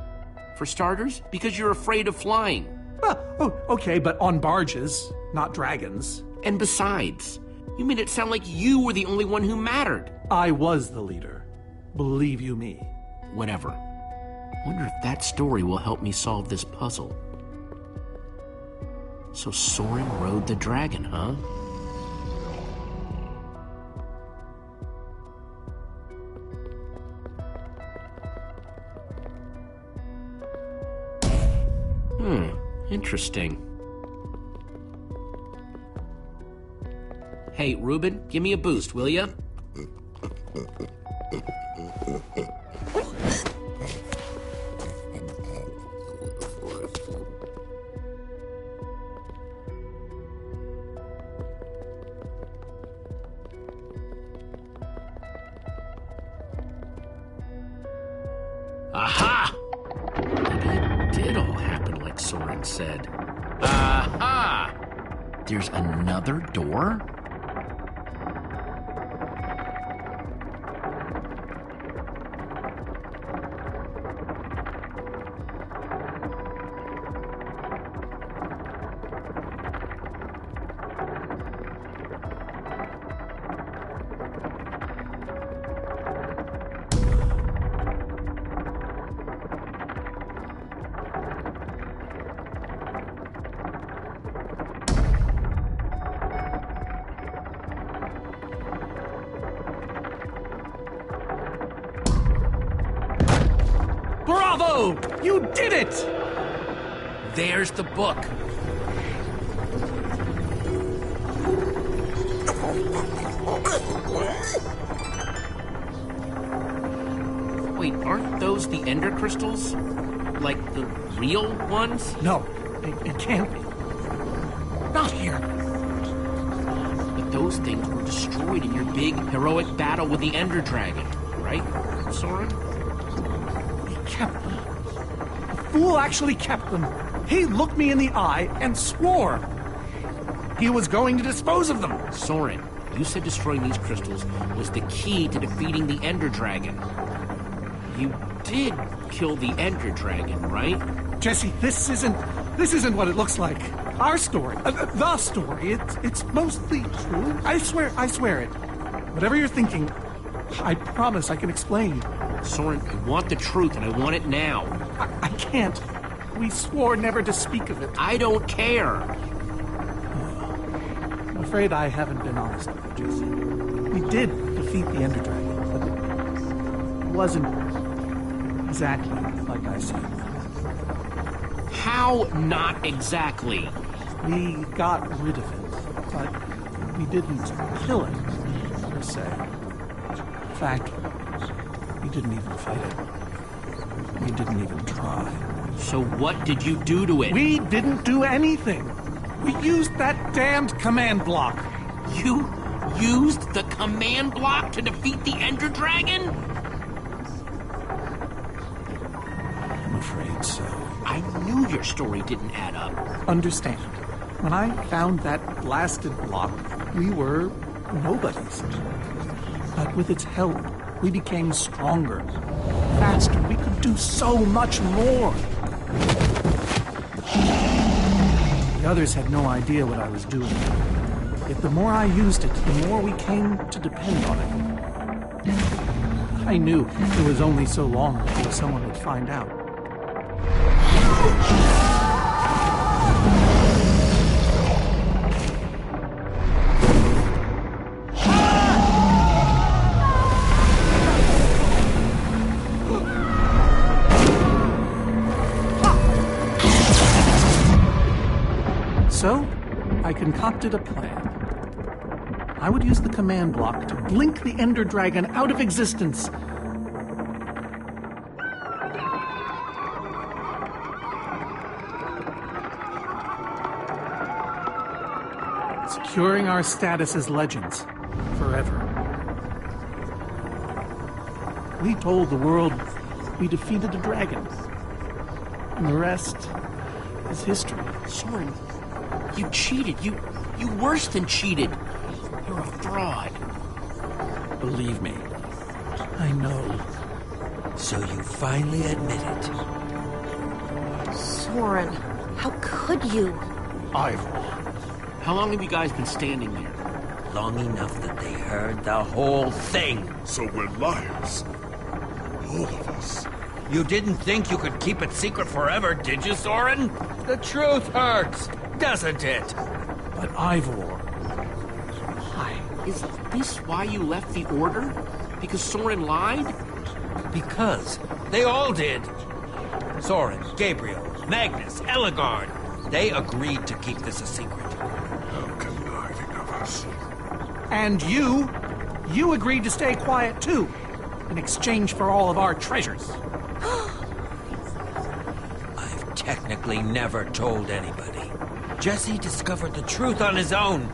For starters, because you're afraid of flying. Oh, okay, but on barges, not dragons. And besides, you made it sound like you were the only one who mattered. I was the leader. Believe you me. Whatever. Wonder if that story will help me solve this puzzle. So Soren rode the dragon, huh? Interesting. Hey, Reuben, give me a boost, will ya? Aha! Maybe it did all happen like Soren said. Aha! There's another door? Bravo! You did it! There's the book. Wait, aren't those the Ender crystals? Like the real ones? No, it can't be. Not here. But those things were destroyed in your big, heroic battle with the Ender Dragon, right, Soren? He kept them. The fool actually kept them. He looked me in the eye and swore he was going to dispose of them. Soren, You said destroying these crystals was the key to defeating the Ender Dragon. You did kill the Ender Dragon, right? Jesse, this isn't what it looks like. Our story, the story, it's mostly true. I swear it. Whatever you're thinking, I promise I can explain. Soren, I want the truth, and I want it now. I can't. We swore never to speak of it. I don't care. I'm afraid I haven't been honest with you, Jesse. We did defeat the Ender Dragon, but it wasn't exactly like I said. How not exactly? We got rid of it, but we didn't kill it, per se. In fact, we didn't even fight it. We didn't even try. So what did you do to it? We didn't do anything. We used that damned command block. You used the command block to defeat the Ender Dragon? I'm afraid so. I knew your story didn't add up. Understand, when I found that blasted block, we were nobodies. But with its help, we became stronger, faster. We could do so much more. The others had no idea what I was doing. Yet the more I used it, the more we came to depend on it. I knew it was only so long before someone would find out. So, I concocted a plan. I would use the command block to blink the Ender Dragon out of existence. Securing our status as legends forever. We told the world we defeated a dragon. And the rest is history. Soren, you cheated. You worse than cheated. You're a fraud. Believe me, I know. So you finally admit it. Soren, how could you? Ivor. How long have you guys been standing there? Long enough that they heard the whole thing. So we're liars. All of us. You didn't think you could keep it secret forever, did you, Soren? The truth hurts, doesn't it? But Ivor... Why? Is this why you left the Order? Because Soren lied? Because they all did. Soren, Gabriel, Magnus, Ellegaard. They agreed to keep this a secret. How conniving of us. And you agreed to stay quiet too, in exchange for all of our treasures. I've technically never told anybody. Jesse discovered the truth on his own.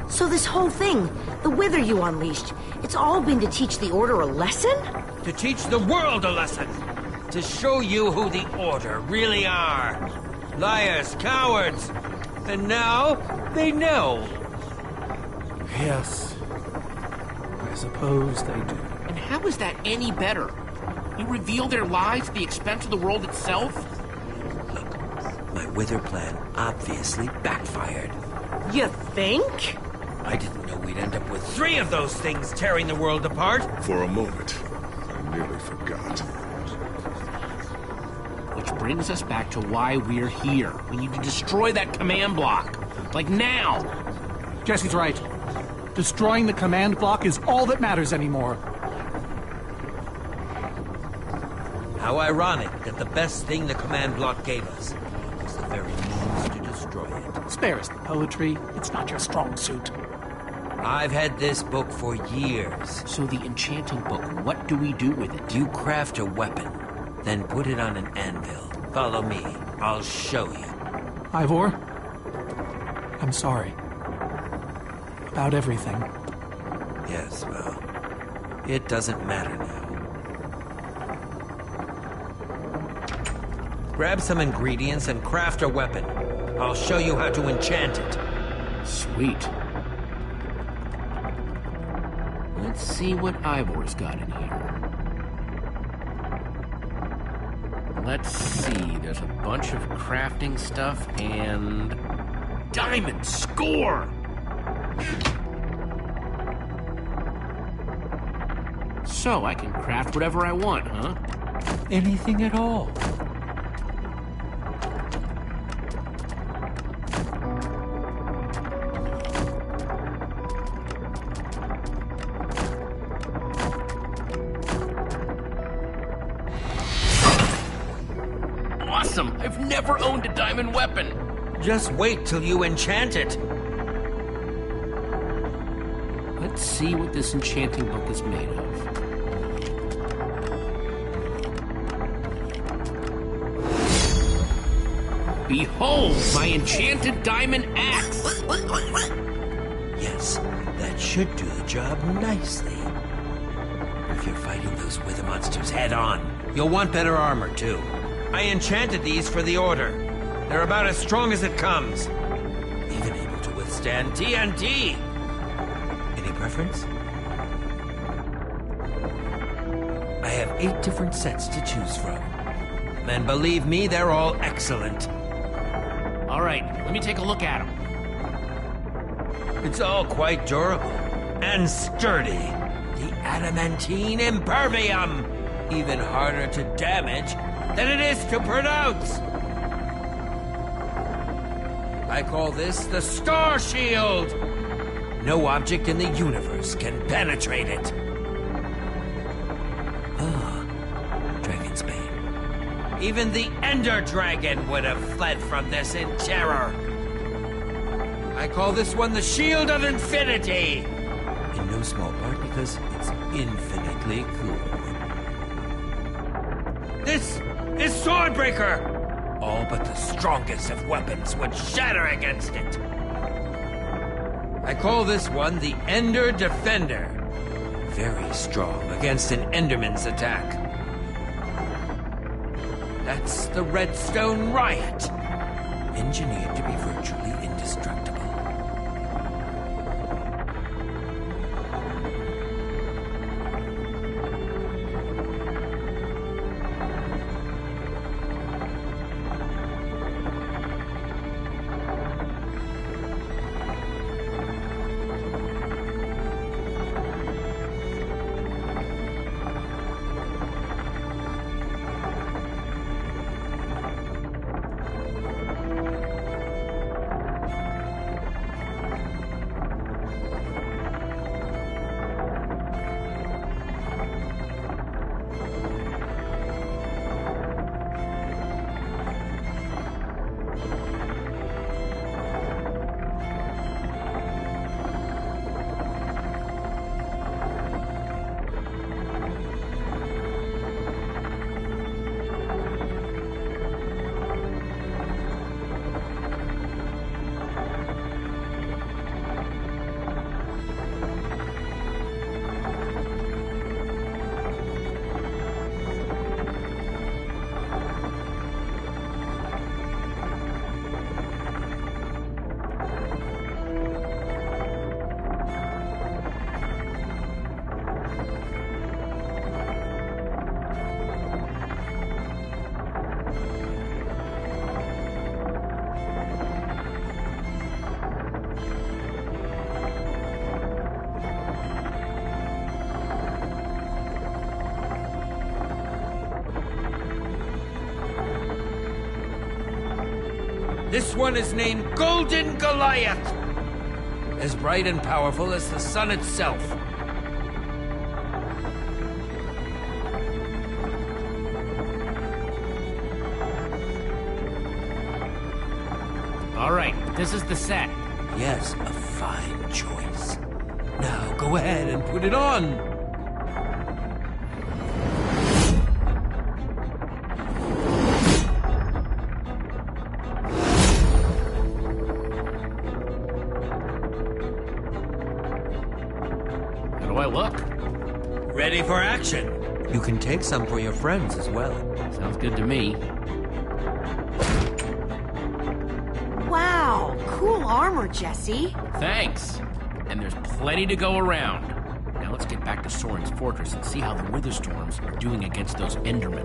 So this whole thing, the Wither you unleashed, it's all been to teach the Order a lesson? To teach the world a lesson. To show you who the Order really are. Liars, cowards. And now, they know. Yes. I suppose they do. And how is that any better? You reveal their lies at the expense of the world itself? Look, my Wither plan obviously backfired. You think? I didn't know we'd end up with 3 of those things tearing the world apart. For a moment, I nearly forgot. Which brings us back to why we're here. We need to destroy that command block. Like now. Jesse's right. Destroying the command block is all that matters anymore. How ironic that the best thing the command block gave us was the very means to destroy it. Spare us the poetry. It's not your strong suit. I've had this book for years. So the enchanting book, what do we do with it? You craft a weapon, then put it on an anvil. Follow me. I'll show you. Ivor, I'm sorry. About everything. Yes, well, it doesn't matter now. Grab some ingredients and craft a weapon. I'll show you how to enchant it. Sweet. Let's see what Ivor's got in here. Let's see, there's a bunch of crafting stuff and... Diamond! Score! So I can craft whatever I want, huh? Anything at all. Awesome! I've never owned a diamond weapon! Just wait till you enchant it. Let's see what this enchanting book is made of. Behold, my enchanted diamond axe! Yes, that should do the job nicely. If you're fighting those wither monsters head on, you'll want better armor too. I enchanted these for the Order. They're about as strong as it comes. Even able to withstand TNT. Any preference? I have 8 different sets to choose from. And believe me, they're all excellent. All right, let me take a look at them. It's all quite durable and sturdy. The adamantine impervium. Even harder to damage than it is to pronounce. I call this the Star Shield. No object in the universe can penetrate it. Ah, Dragon's Bane. Even the Ender Dragon would have fled from this in terror. I call this one the Shield of Infinity. In no small part because it's infinitely cool. This is Swordbreaker. All but the strongest of weapons would shatter against it. I call this one the Ender Defender. Very strong against an Enderman's attack. That's the Redstone Riot. Engineered to be virtually indestructible. This one is named Golden Goliath. As bright and powerful as the sun itself. All right, this is the set. Yes, a fine choice. Now go ahead and put it on. How do I look? Ready for action. You can take some for your friends as well. Sounds good to me. Wow, cool armor, Jesse. Thanks. And there's plenty to go around. Now let's get back to Soren's fortress and see how the Witherstorms are doing against those Endermen.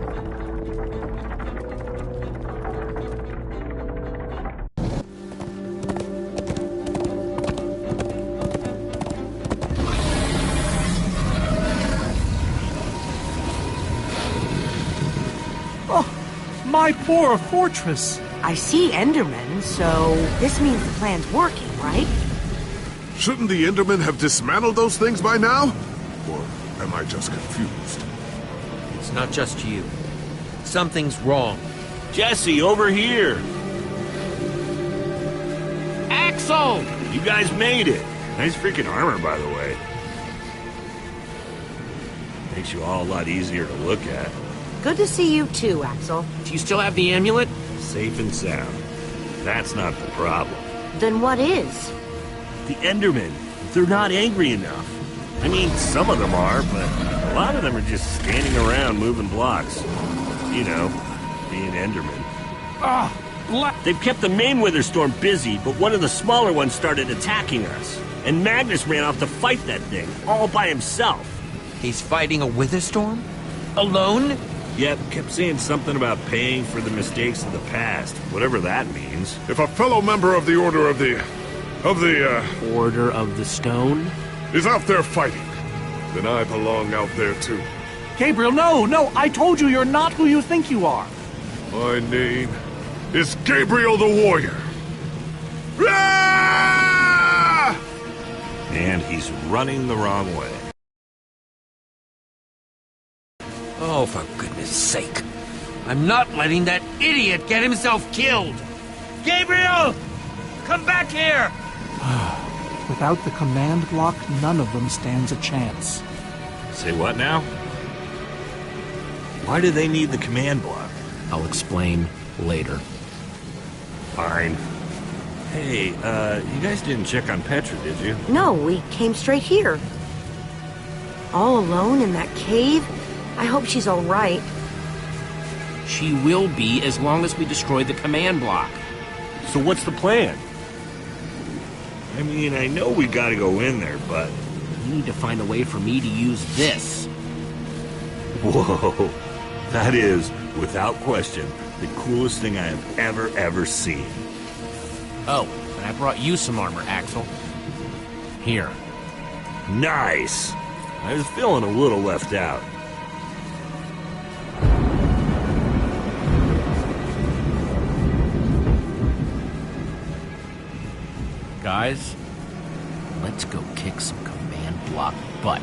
My poor fortress! I see Endermen, so this means the plan's working, right? Shouldn't the Endermen have dismantled those things by now? Or am I just confused? It's not just you. Something's wrong. Jesse, over here! Axel! You guys made it! Nice freaking armor, by the way. Makes you all a lot easier to look at. Good to see you too, Axel. Do you still have the amulet? Safe and sound. That's not the problem. Then what is? The Endermen. They're not angry enough. I mean, some of them are, but a lot of them are just standing around moving blocks. You know, being Endermen. They've kept the main Witherstorm busy, but one of the smaller ones started attacking us. And Magnus ran off to fight that thing, all by himself. He's fighting a Witherstorm? Alone? Yep, kept saying something about paying for the mistakes of the past, whatever that means. If a fellow member of the Order of the Order of the Stone? is out there fighting, then I belong out there too. Gabriel, no! I told you you're not who you think you are! My name is Gabriel the Warrior. Ah! And he's running the wrong way. Oh, for goodness sake. I'm not letting that idiot get himself killed! Gabriel! Come back here! Without the command block, none of them stands a chance. Say what now? Why do they need the command block? I'll explain later. Fine. Hey, you guys didn't check on Petra, did you? No, we came straight here. All alone in that cave? I hope she's all right. She will be as long as we destroy the command block. So what's the plan? I mean, I know we gotta go in there, but... We need to find a way for me to use this. Whoa. That is, without question, the coolest thing I have ever seen. Oh, and I brought you some armor, Axel. Here. Nice! I was feeling a little left out. Guys, let's go kick some command block butt.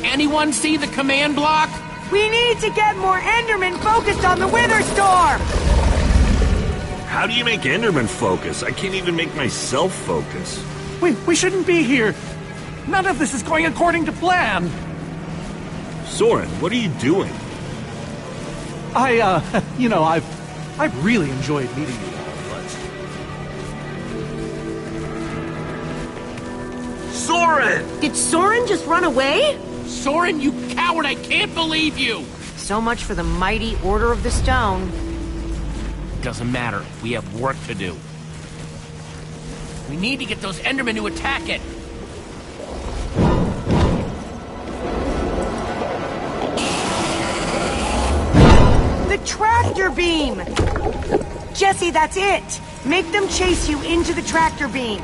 Anyone see the command block? We need to get more Endermen focused on the Witherstorm! How do you make Enderman focus? I can't even make myself focus. We shouldn't be here. None of this is going according to plan. Soren, what are you doing? I've really enjoyed meeting you all, but... Soren! Did Soren just run away? Soren, you coward! I can't believe you! So much for the mighty Order of the Stone. Doesn't matter. We have work to do. We need to get those Endermen to attack it. The tractor beam! Jesse, that's it! Make them chase you into the tractor beam.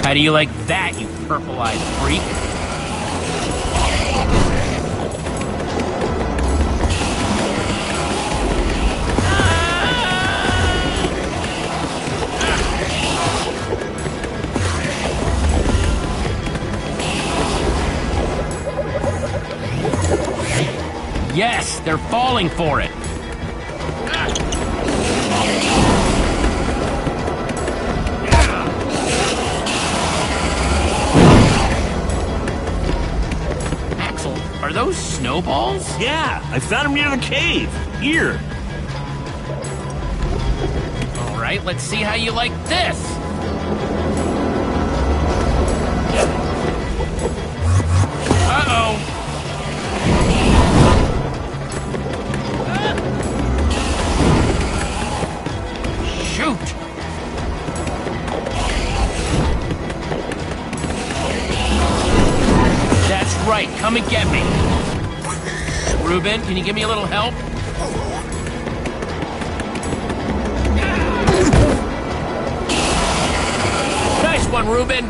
How do you like that, you purple-eyed freak? Yes, they're falling for it. Axel, are those snowballs? Yeah, I found them near the cave. Here. All right, let's see how you like this. Uh-oh. Shoot! That's right, come and get me. Reuben, can you give me a little help? Nice one, Reuben.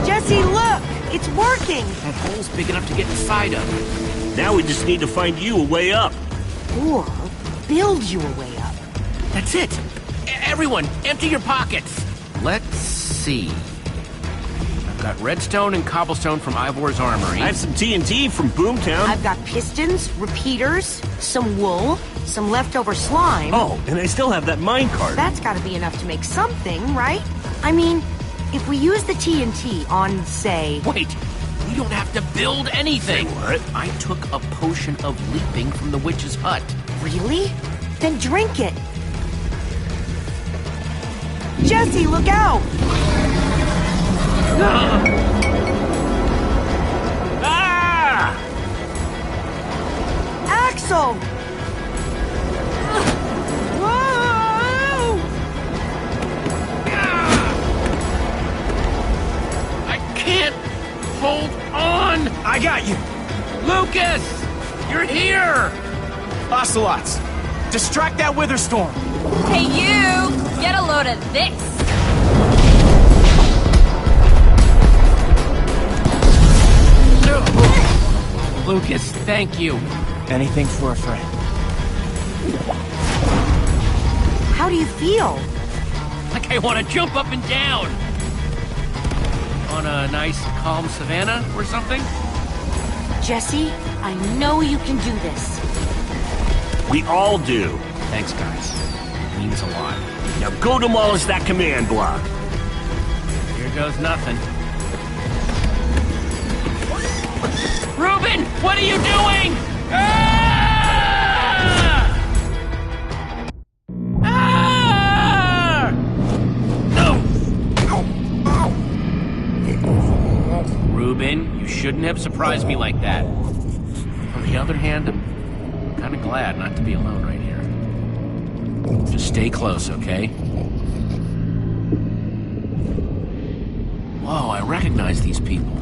Jesse, look! It's working! That hole's big enough to get inside of. Now we just need to find you a way up. Or build you a way up. That's it. Everyone, empty your pockets. Let's see. I've got redstone and cobblestone from Ivor's armory. I have some TNT from Boomtown. I've got pistons, repeaters, some wool, some leftover slime. Oh, and I still have that minecart. That's gotta be enough to make something, right? I mean, if we use the TNT on, say... Wait, we don't have to build anything. Say what? I took a potion of leaping from the witch's hut. Really? Then drink it. Jesse, look out! Ah! Axel! Whoa! I can't hold on. I got you! Lucas, you're here. Ocelots, distract that Witherstorm! Hey, you! Get a load of this! Lucas, thank you. Anything for a friend. How do you feel? Like I want to jump up and down. On a nice, calm savanna or something? Jesse, I know you can do this. We all do. Thanks, guys. It means a lot. Now go demolish that command block. Here goes nothing. Reuben, what are you doing? Ah! Ah! No! Reuben, you shouldn't have surprised me like that. On the other hand, I'm kind of glad not to be alone right here. Just stay close, okay? Whoa, I recognize these people.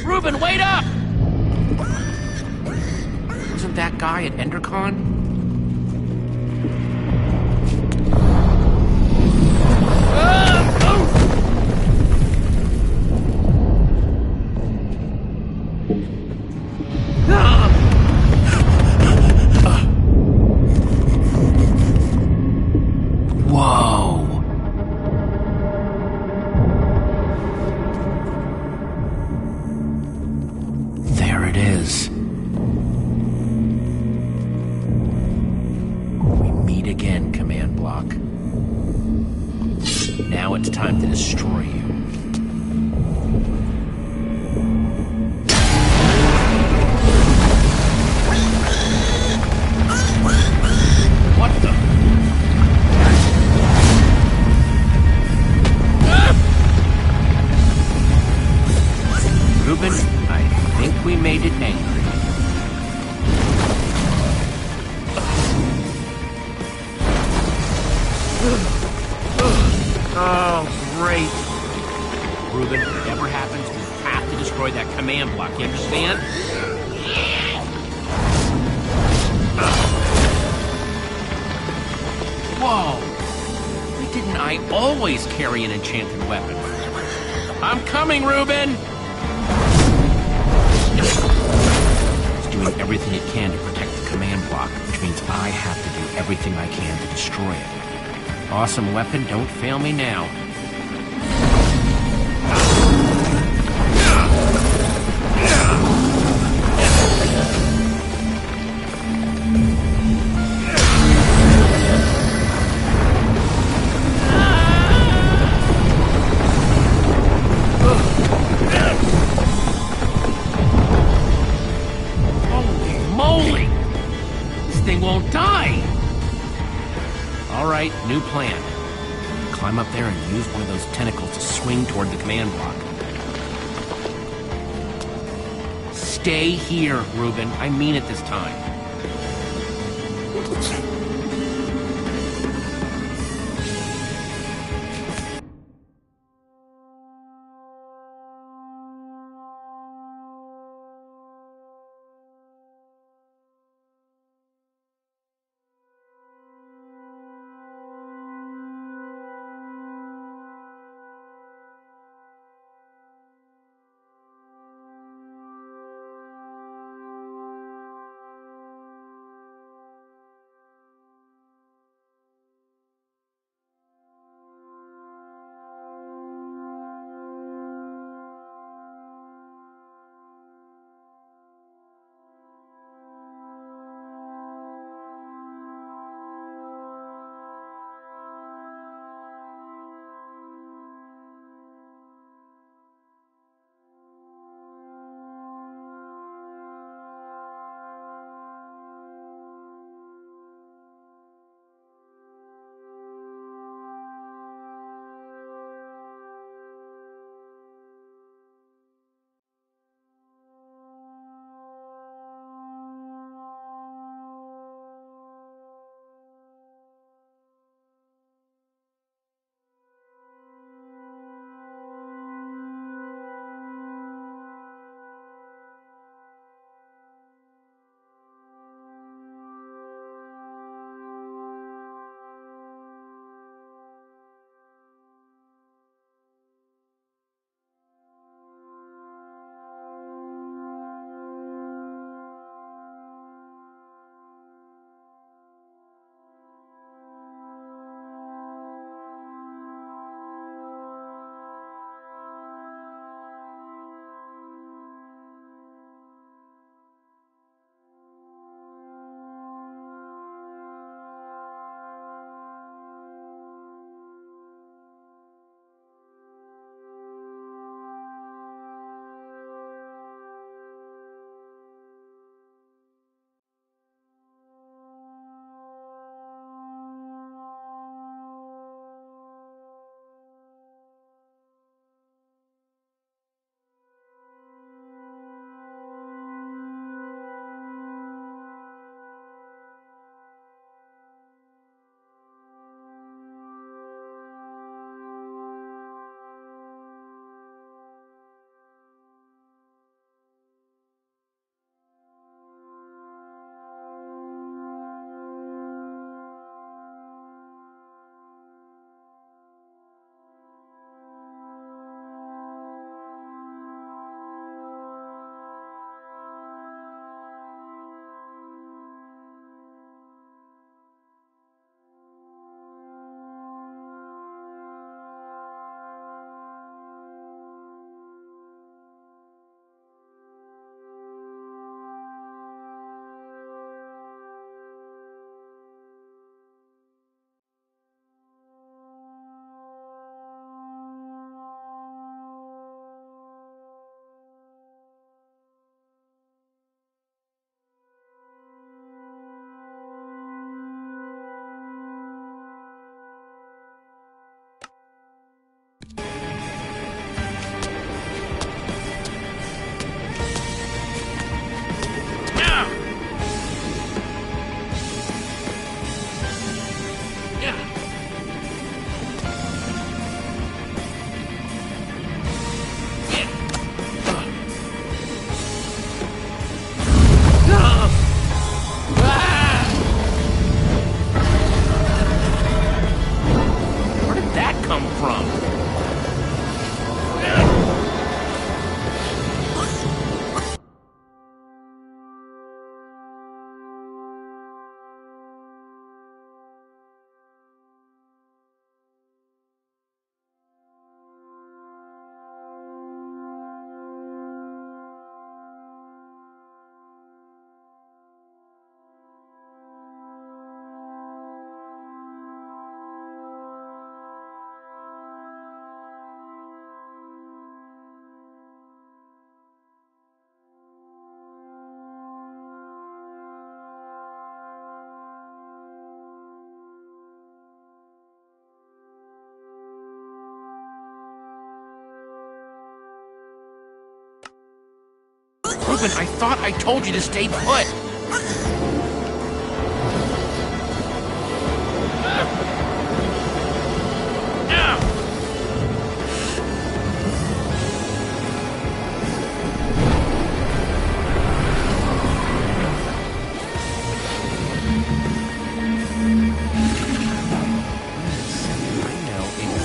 Reuben, wait up! Wasn't that guy at Endercon? Whoa! There it is. We meet again, command block. Now it's time to destroy you. What the? Reuben, I think we made it angry. Oh, great. Reuben, whatever happens, we have to destroy that command block, you understand? Whoa! Why didn't I always carry an enchanted weapon? I'm coming, Reuben! It's doing everything it can to protect the command block, which means I have to do everything I can to destroy it. Awesome weapon, don't fail me now. Holy moly! This thing won't die! All right, new plan. Climb up there and use one of those tentacles to swing toward the command block. Stay here, Reuben. I mean it this time. Reuben, I thought I told you to stay put.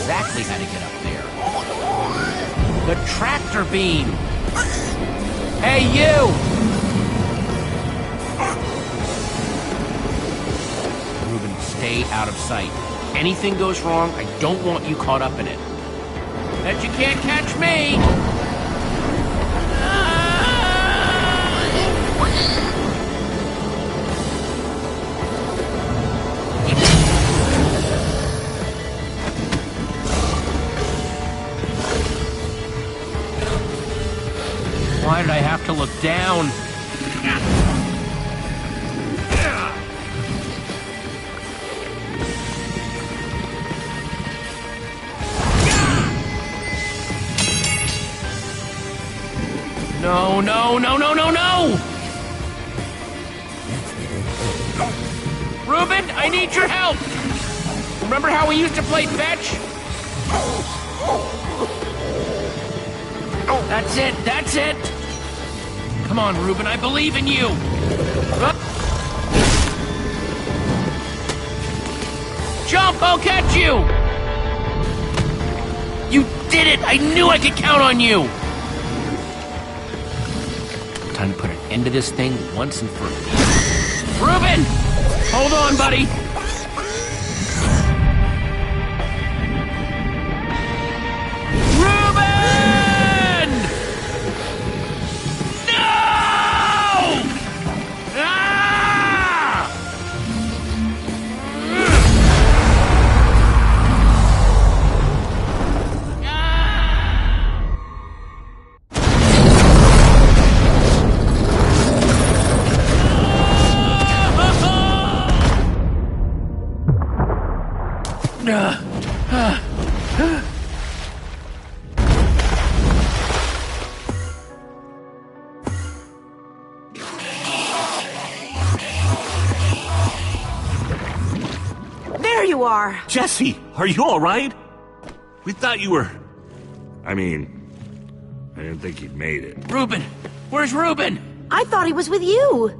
Exactly how to get up there. The tractor beam! Hey, you! Reuben, stay out of sight. Anything goes wrong, I don't want you caught up in it. Bet you can't catch me! Why did I have to look down? No, no, no, no, no, no! Reuben, I need your help! Remember how we used to play fetch? That's it, that's it! Come on, Reuben, I believe in you! Jump, I'll catch you! You did it! I knew I could count on you! Time to put an end to this thing once and for all. Reuben! Hold on, buddy! There you are! Jesse, are you all right? We thought you were... I didn't think you'd made it. Reuben! Where's Reuben? I thought he was with you!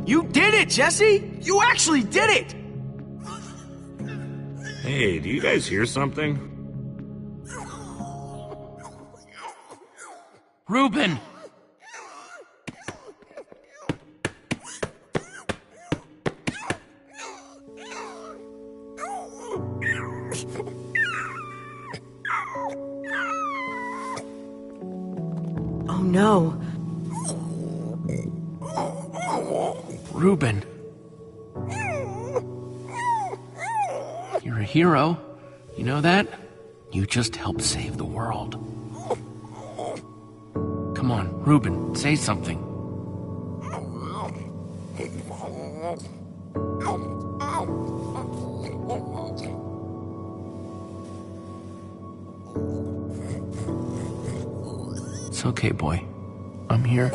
You did it, Jesse! You actually did it! Hey, do you guys hear something? Reuben! Oh no. Reuben. You're a hero. You know that? You just helped save the world. Come on, Reuben, say something. It's okay, boy. I'm here.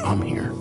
I'm here.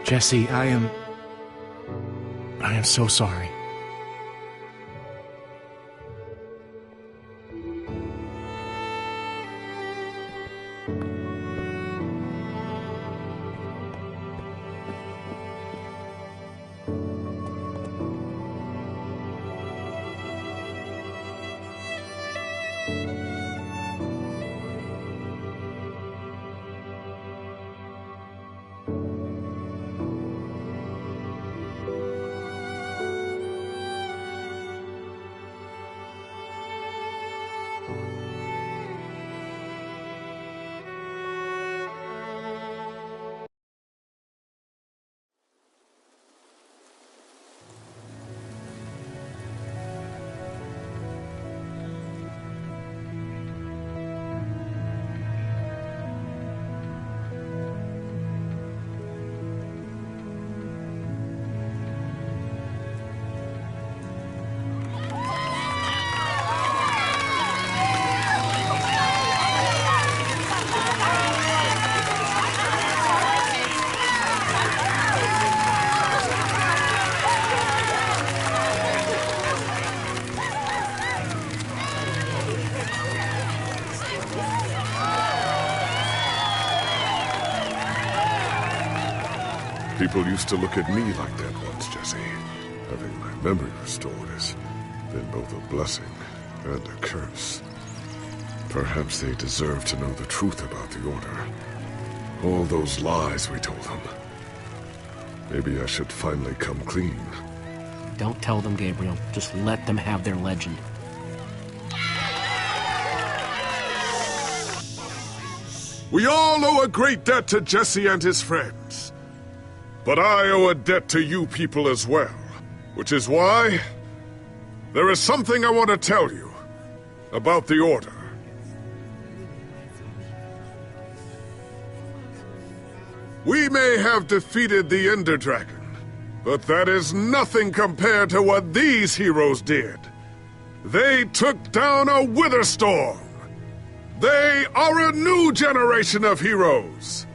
Jesse, I am so sorry. People used to look at me like that once, Jesse. Having my memory restored has been both a blessing and a curse. Perhaps they deserve to know the truth about the Order. All those lies we told them. Maybe I should finally come clean. Don't tell them, Gabriel. Just let them have their legend. We all owe a great debt to Jesse and his friends. But I owe a debt to you people as well. Which is why there is something I want to tell you about the Order. We may have defeated the Ender Dragon, but that is nothing compared to what these heroes did. They took down a Witherstorm. They are a new generation of heroes.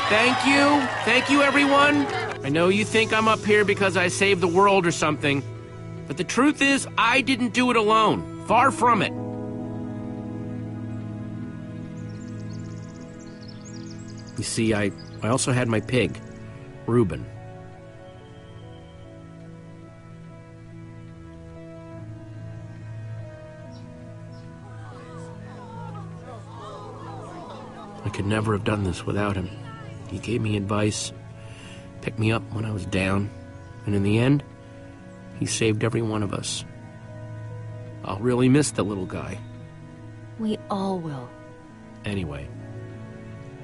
Thank you. Thank you, everyone. I know you think I'm up here because I saved the world or something, but the truth is, I didn't do it alone. Far from it. You see, I also had my pig, Reuben. I could never have done this without him. He gave me advice, picked me up when I was down, and in the end, he saved every one of us. I'll really miss the little guy. We all will. Anyway,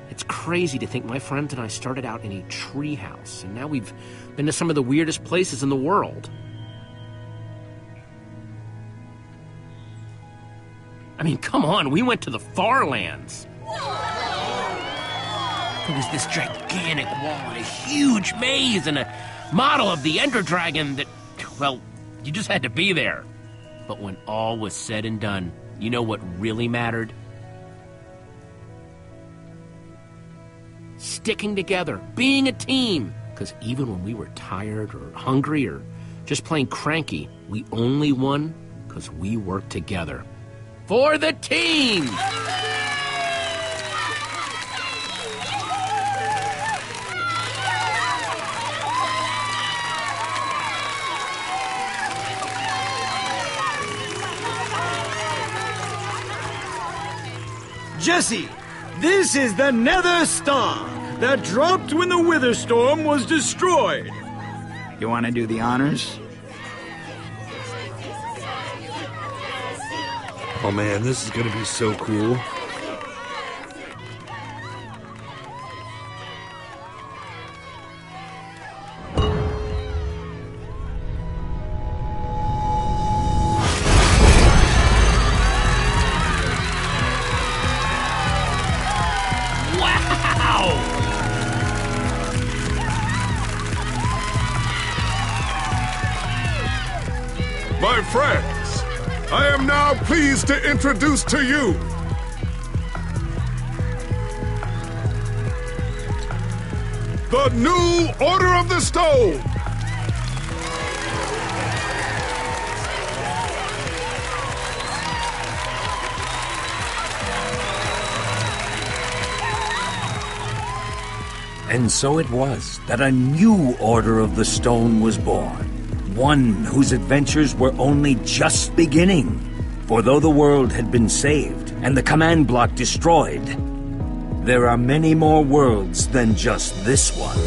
it's crazy to think my friends and I started out in a treehouse, and now we've been to some of the weirdest places in the world. I mean, come on, we went to the Farlands. There was this gigantic wall and a huge maze and a model of the Ender Dragon that, well, you just had to be there. But when all was said and done, you know what really mattered? Sticking together, being a team. Because even when we were tired or hungry or just plain cranky, we only won because we worked together. For the team! Jesse, this is the Nether Star that dropped when the Witherstorm was destroyed. You want to do the honors? Oh man, this is gonna be so cool. My friends, I am now pleased to introduce to you the new Order of the Stone. And so it was that a new Order of the Stone was born. One whose adventures were only just beginning. For though the world had been saved and the command block destroyed, there are many more worlds than just this one.